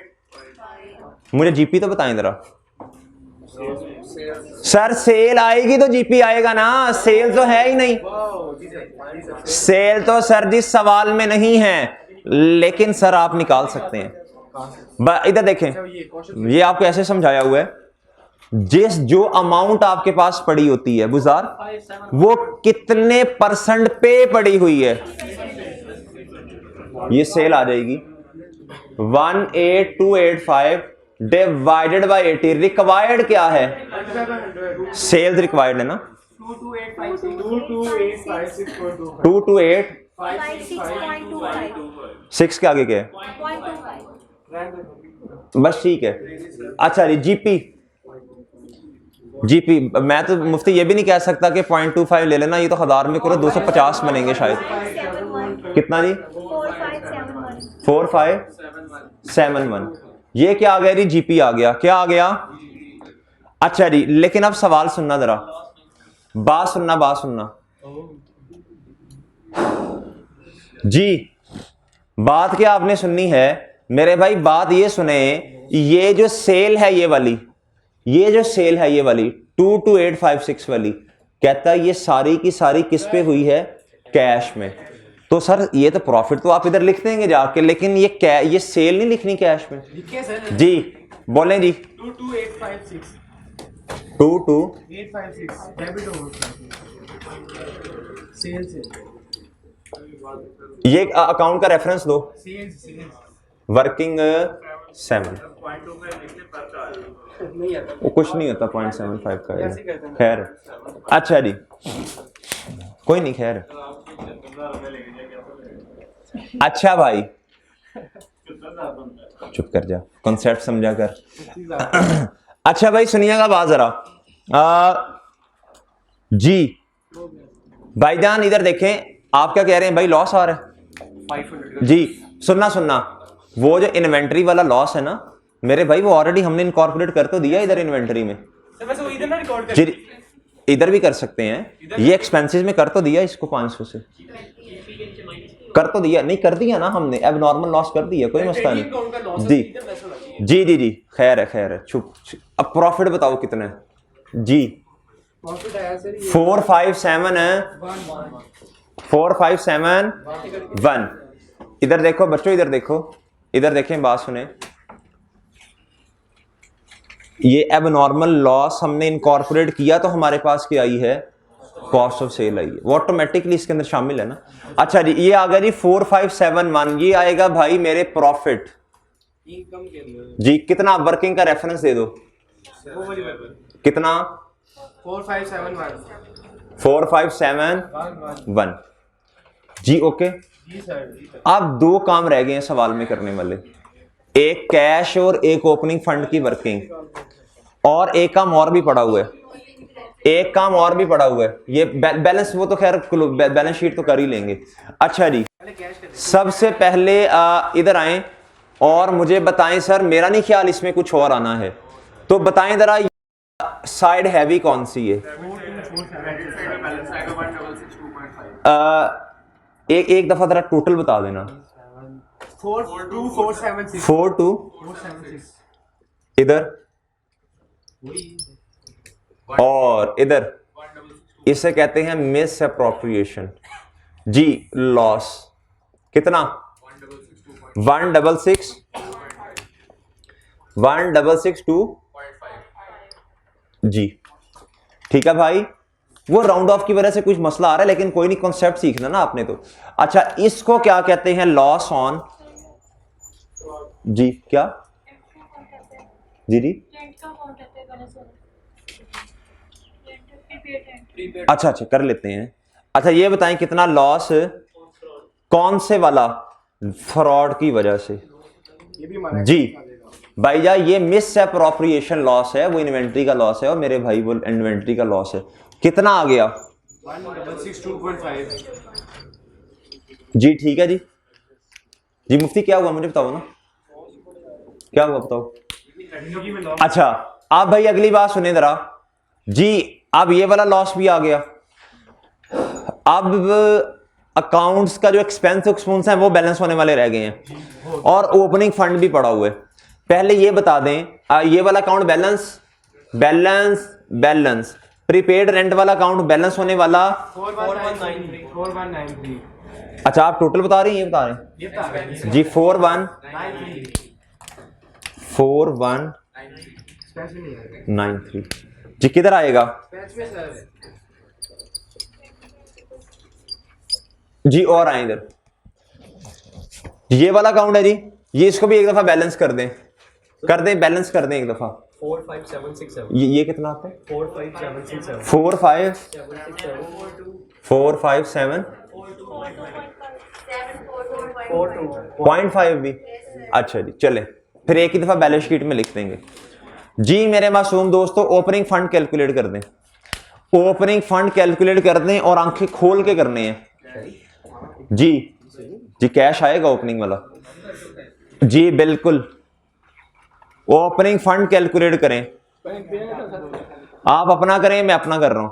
A: मुझे जीपी तो बताएं जरा सर। सेल आएगी तो जीपी आएगा ना, सेल तो है ही नहीं। सेल तो सर जी सवाल में नहीं है, लेकिन सर आप निकाल सकते हैं। इधर देखें, ये आपको ऐसे समझाया हुआ है, जिस जो अमाउंट आपके पास पड़ी होती है बुजार, वो कितने परसेंट पे पड़ी हुई है, ये सेल आ जाएगी 18285 डिवाइडेड बाय 80। रिक्वायर्ड क्या है, सेल्स रिक्वायर्ड है ना, 228 के आगे क्या है, 0.25 बस ठीक है। अच्छा जी जीपी मैं तो मुफ्ती ये भी नहीं कह सकता कि 0.25 ले लेना, ये तो 1000 में करो 250 बनेंगे शायद। कितना जी, 4571। ये क्या आ गया जी, जीपी आ गया, क्या आ गया। अच्छा जी, लेकिन अब सवाल सुनना, जरा बात सुनना जी, बात क्या आपने सुननी है मेरे भाई, बात ये सुने, ये जो सेल है ये वाली 22856 वाली, कहता है ये सारी की सारी किस पे हुई है, कैश में। तो सर ये तो प्रॉफिट तो आप इधर लिख देंगे जाके, लेकिन ये सेल नहीं लिखनी कैश में जी, बोलें जी। 22856
B: डेबिट हो सेल से,
A: ये अकाउंट का रेफरेंस दो, वर्किंग 7 वो कुछ नहीं होता 0.75 का, खैर अच्छा जी कोई नहीं, खैर अच्छा भाई चुप कर जा, कॉन्सेप्ट समझा कर। अच्छा भाई सुनिएगा बात जरा, जी भाईजान इधर देखें, आप क्या कह रहे हैं भाई, लॉस आ रहा है
B: 500
A: जी। सुनना वो जो इन्वेंटरी वाला लॉस है ना मेरे भाई, वो ऑलरेडी हमने इनकॉर्पोरेट कर तो दिया इधर इन्वेंटरी में,
B: वैसे वो इधर ना रिकॉर्ड कर,
A: जी इधर भी कर सकते हैं, ये एक्सपेंसेस में कर तो दिया इसको 500 से कर तो दिया, नहीं कर दिया ना हमने, अब नॉर्मल लॉस कर दिया, कोई मसला नहीं जी। खैर है चुप। अब प्रॉफिट बताओ कितना है जी, 4571। इधर देखो बच्चों, इधर देखें, बात सुने, ये अब नॉर्मल लॉस हमने इनकॉर्पोरेट किया तो हमारे पास क्या आई है, कॉस्ट ऑफ सेल आई है, वो ऑटोमेटिकली इसके अंदर शामिल है ना। अच्छा जी, ये आ गया जी 4571, ये आएगा भाई मेरे प्रॉफिट जी। कितना, वर्किंग का रेफरेंस दे दो, कितना 4571 जी, ओके। अब दो काम रह गए हैं सवाल में करने वाले, एक कैश और एक ओपनिंग फंड की वर्किंग, और एक काम और भी पड़ा हुआ है, ये बैलेंस, वो तो खैर बैलेंस शीट तो कर ही लेंगे। अच्छा जी, सबसे पहले इधर आए और मुझे बताएं सर, मेरा नहीं ख्याल इसमें कुछ और आना है, तो बताएं जरा साइड हैवी कौन सी है। एक दफा जरा टोटल बता देना, 42 इधर और इधर, इसे कहते हैं मिस अप्रोप्रिएशन जी, लॉस कितना 166.2 जी, ठीक है भाई। वो राउंड ऑफ की वजह से कुछ मसला आ रहा है, लेकिन कोई नहीं, कॉन्सेप्ट सीखना ना आपने तो। अच्छा, इसको क्या कहते हैं, लॉस ऑन जी, क्या जी अच्छा कर लेते हैं। अच्छा ये बताएं कितना लॉस कौन से वाला, फ्रॉड की वजह से जी भाईजा, ये मिस अप्रोप्रिएशन लॉस है, वो इन्वेंट्री का लॉस है, और मेरे भाई वो इन्वेंट्री का लॉस है। कितना आ गया
B: 166.5
A: जी, ठीक है जी मुफ्ती क्या हुआ मुझे बताओ ना, क्या हुआ बताओ। अच्छा आप भाई अगली बात सुने जरा जी, अब ये वाला लॉस भी आ गया। अब अकाउंट्स का जो एक्सपेंस है वो बैलेंस होने वाले रह गए हैं, और ओपनिंग फंड भी पड़ा हुआ है। पहले ये बता दें, ये वाला अकाउंट बैलेंस प्रीपेड रेंट वाला अकाउंट बैलेंस होने वाला
B: 4193।
A: अच्छा आप टोटल बता रहे हैं, ये बता रहे हैं जी, 4193
B: पैसे नहीं आए
A: 93 जी। किधर आएगा
B: पैसे सर
A: जी? और आए इधर, ये वाला अकाउंट है जी, ये इसको भी एक दफा बैलेंस कर दें, बैलेंस कर दें एक दफा।
B: 45767
A: ये कितना आता है?
B: 45767
A: 4 5 4 5 7 0.5 भी। अच्छा जी चले, फिर एक ही दफा बैलेंस शीट में लिख देंगे जी। मेरे मासूम दोस्तों ओपनिंग फंड कैलकुलेट कर दें, ओपनिंग फंड कैलकुलेट कर दें और आंखें खोल के करने हैं जी। जी कैश आएगा ओपनिंग वाला जी, बिल्कुल। ओपनिंग फंड कैलकुलेट करें, आप अपना करें मैं अपना कर रहा हूं।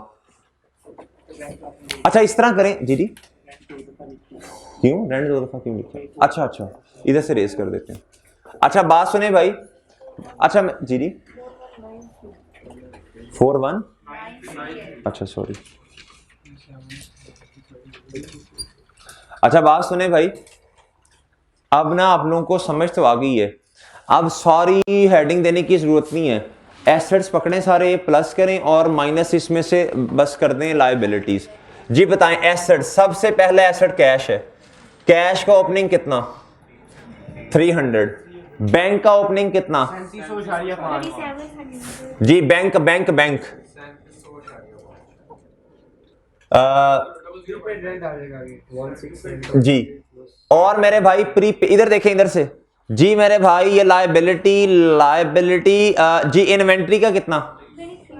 A: अच्छा इस तरह करें जी। जी क्यों रेंट दो दफा क्यों लिखा? अच्छा अच्छा इधर से रेस कर देते हैं। अच्छा बात सुने भाई, अच्छा जी जी 41 अच्छा सॉरी। अच्छा बात सुने भाई, अब ना आप लोगों को समझ तो आ गई है, अब सॉरी हेडिंग देने की जरूरत नहीं है। एसेट्स पकड़ें सारे, प्लस करें और माइनस इसमें से बस कर दें लायबिलिटीज। जी बताएं एसेट, सबसे पहले एसेट कैश है, कैश का ओपनिंग कितना 300, बैंक का ओपनिंग कितना
C: 3700
A: जी, बैंक बैंक बैंक जी। और मेरे भाई प्री, इधर देखें इधर से जी मेरे भाई, ये लायबिलिटी जी। इन्वेंट्री का कितना
C: 2300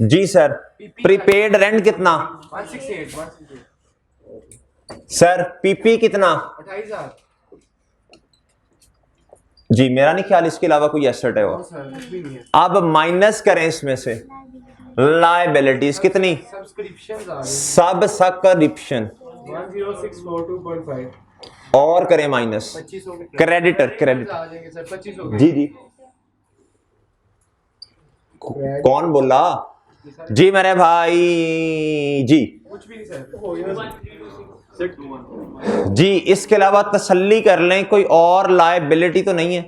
A: जी सर? प्रीपेड रेंट कितना
B: 168
A: सर? पीपी कितना
B: 28000
A: जी? मेरा नहीं ख्याल इसके अलावा कोई एसेट है और।
B: सर कुछ भी नहीं है।
A: अब माइनस करें इसमें से लायबिलिटीज कितनी,
B: सब्सक्रिप्शंस आ रहे
A: सब्सक्रिप्शन
B: 10642.5
A: और करें माइनस
B: 2500 के
A: क्रेडिटर
B: आ जाएंगे सर 2500
A: जी जी। कौन बोला जी मेरे भाई जी?
B: कुछ भी नहीं सर हो गया
A: जी इसके अलावा तसल्ली कर लें कोई और लायबिलिटी तो नहीं है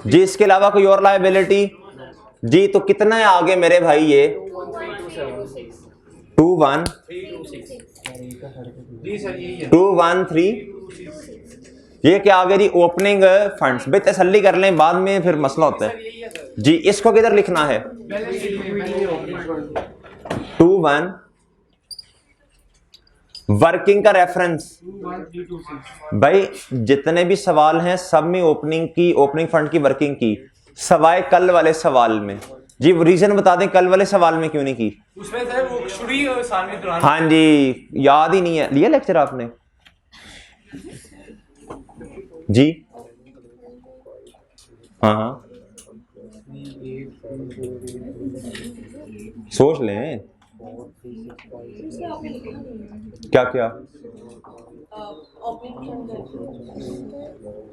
A: जी? इसके अलावा कोई और लायबिलिटी जी? तो कितना है आगे मेरे भाई ये 21
B: जी सर यही है
A: 213 ये क्या आ गया जी? Opening funds. भाई तसल्ली कर लें, बाद में फिर मसला होता है
B: यही है सर
A: जी। इसको किधर लिखना है?
B: बैलेंस शीट में भी ओपनिंग फंड
A: 21 वर्किंग का रेफरेंस।
B: 21326
A: भाई जितने भी सवाल हैं सब में ओपनिंग की, ओपनिंग फंड की वर्किंग की, सवाए कल वाले सवाल में जी। रीजन बता दें कल वाले सवाल में क्यों नहीं की?
B: उसमें सर वो शुरू साल में दौरान
A: हाँ जी याद ही नहीं है, लिया लेक्चर आपने जी? हाँ हाँ सोच लें क्या क्या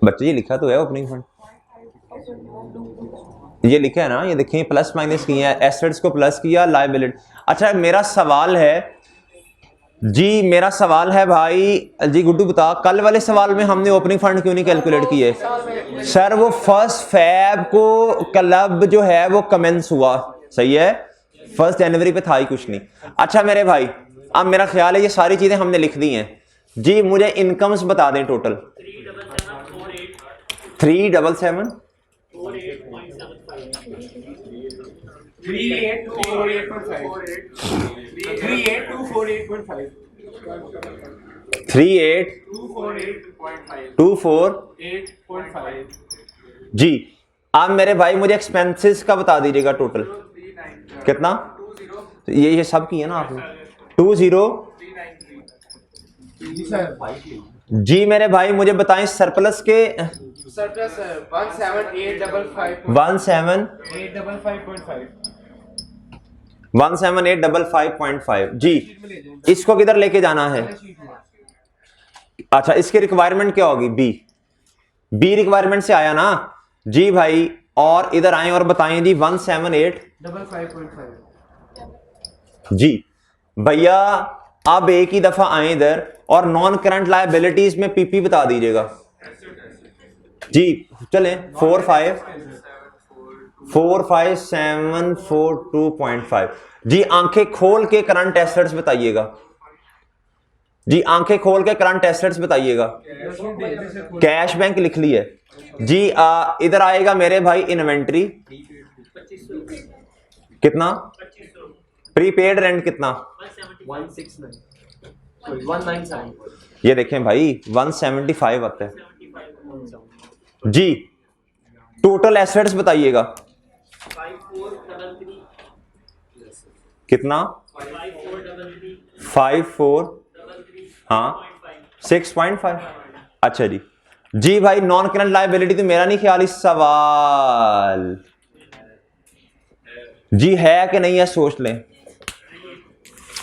A: बच्चे, ये लिखा तो है ओपनिंग फंड, ये लिखा है ना, ये देखें प्लस माइनस किया है, एसेट्स को प्लस किया, लायबिलिटी। अच्छा मेरा सवाल है जी, मेरा सवाल है भाई जी गुड्डू बता, कल वाले सवाल में हमने ओपनिंग फंड क्यों नहीं कैलकुलेट किए? सर वो 1 फैब को क्लब जो है वो कमेंस हुआ, सही है, 1 जनवरी पे था ही कुछ नहीं। अच्छा मेरे भाई अब मेरा ख्याल है ये सारी चीजें हमने लिख दी हैं जी। मुझे इनकम्स बता दें टोटल 377
B: 3824
A: जी। अब मेरे भाई मुझे एक्सपेंसेस का बता दीजिएगा टोटल कितना? ये सब किया ना आपने 20
B: जी सर
A: जी। मेरे भाई मुझे बताएं सरप्लस के
B: सरप्लस 17855
A: 17855.5 जी। इसको किधर लेके जाना है? अच्छा इसकी रिक्वायरमेंट क्या होगी? बी रिक्वायरमेंट से आया ना जी भाई। और इधर आए और बताएं जी 17855 जी भैया। अब एक ही दफा आए इधर और नॉन करंट लायबिलिटीज में पीपी बता दीजिएगा जी चलें 45742.5 जी। आंखें खोल के करंट एसेट्स बताइएगा जी, आंखें खोल के करंट एसेट्स बताइएगा। कैश बैंक लिख ली है जी। इधर आएगा मेरे भाई इन्वेंट्री कितना, प्रीपेड रेंट कितना,
B: 197
A: ये देखें भाई 175 आता है जी। टोटल एसेट्स बताइएगा कितना, 54 हाँ 6.5। अच्छा जी। जी भाई नॉन करंट लायबिलिटी तो मेरा नहीं ख्याल इस सवाल जी है कि नहीं है, सोच लें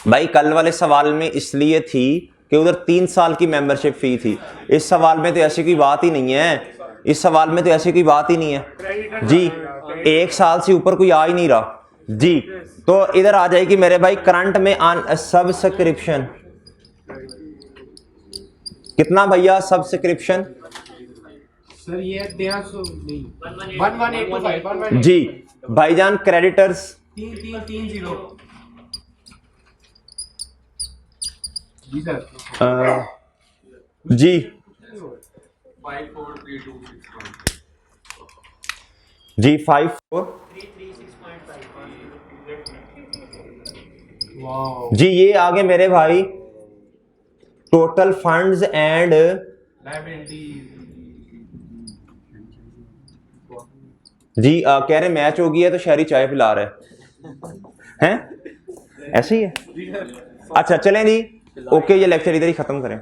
A: भाई। कल वाले सवाल में इसलिए थी कि उधर 3 साल की मेंबरशिप फी थी, इस सवाल में तो ऐसी कोई बात ही नहीं है, इस सवाल में तो ऐसी कोई बात ही नहीं है जी। 1 साल से ऊपर कोई आ ही नहीं रहा जी। तो इधर आ जाएगी मेरे भाई करंट में सब्सक्रिप्शन कितना भैया, सब्सक्रिप्शन
B: सर ये 1300 नहीं 11825
A: जी। भाईजान क्रेडिटर्स
B: 3330
A: जी
B: 5432
A: जी 54
B: वाओ
A: जी। ये आगे मेरे भाई टोटल फंड्स एंड
B: लायबिलिटी
A: जी। कह रहे मैच हो गई है तो शहरी चाय पिला रहे हैं, ऐसे ही है। अच्छा चलें जी, ओके ये लेक्चर इधर ही खत्म करें।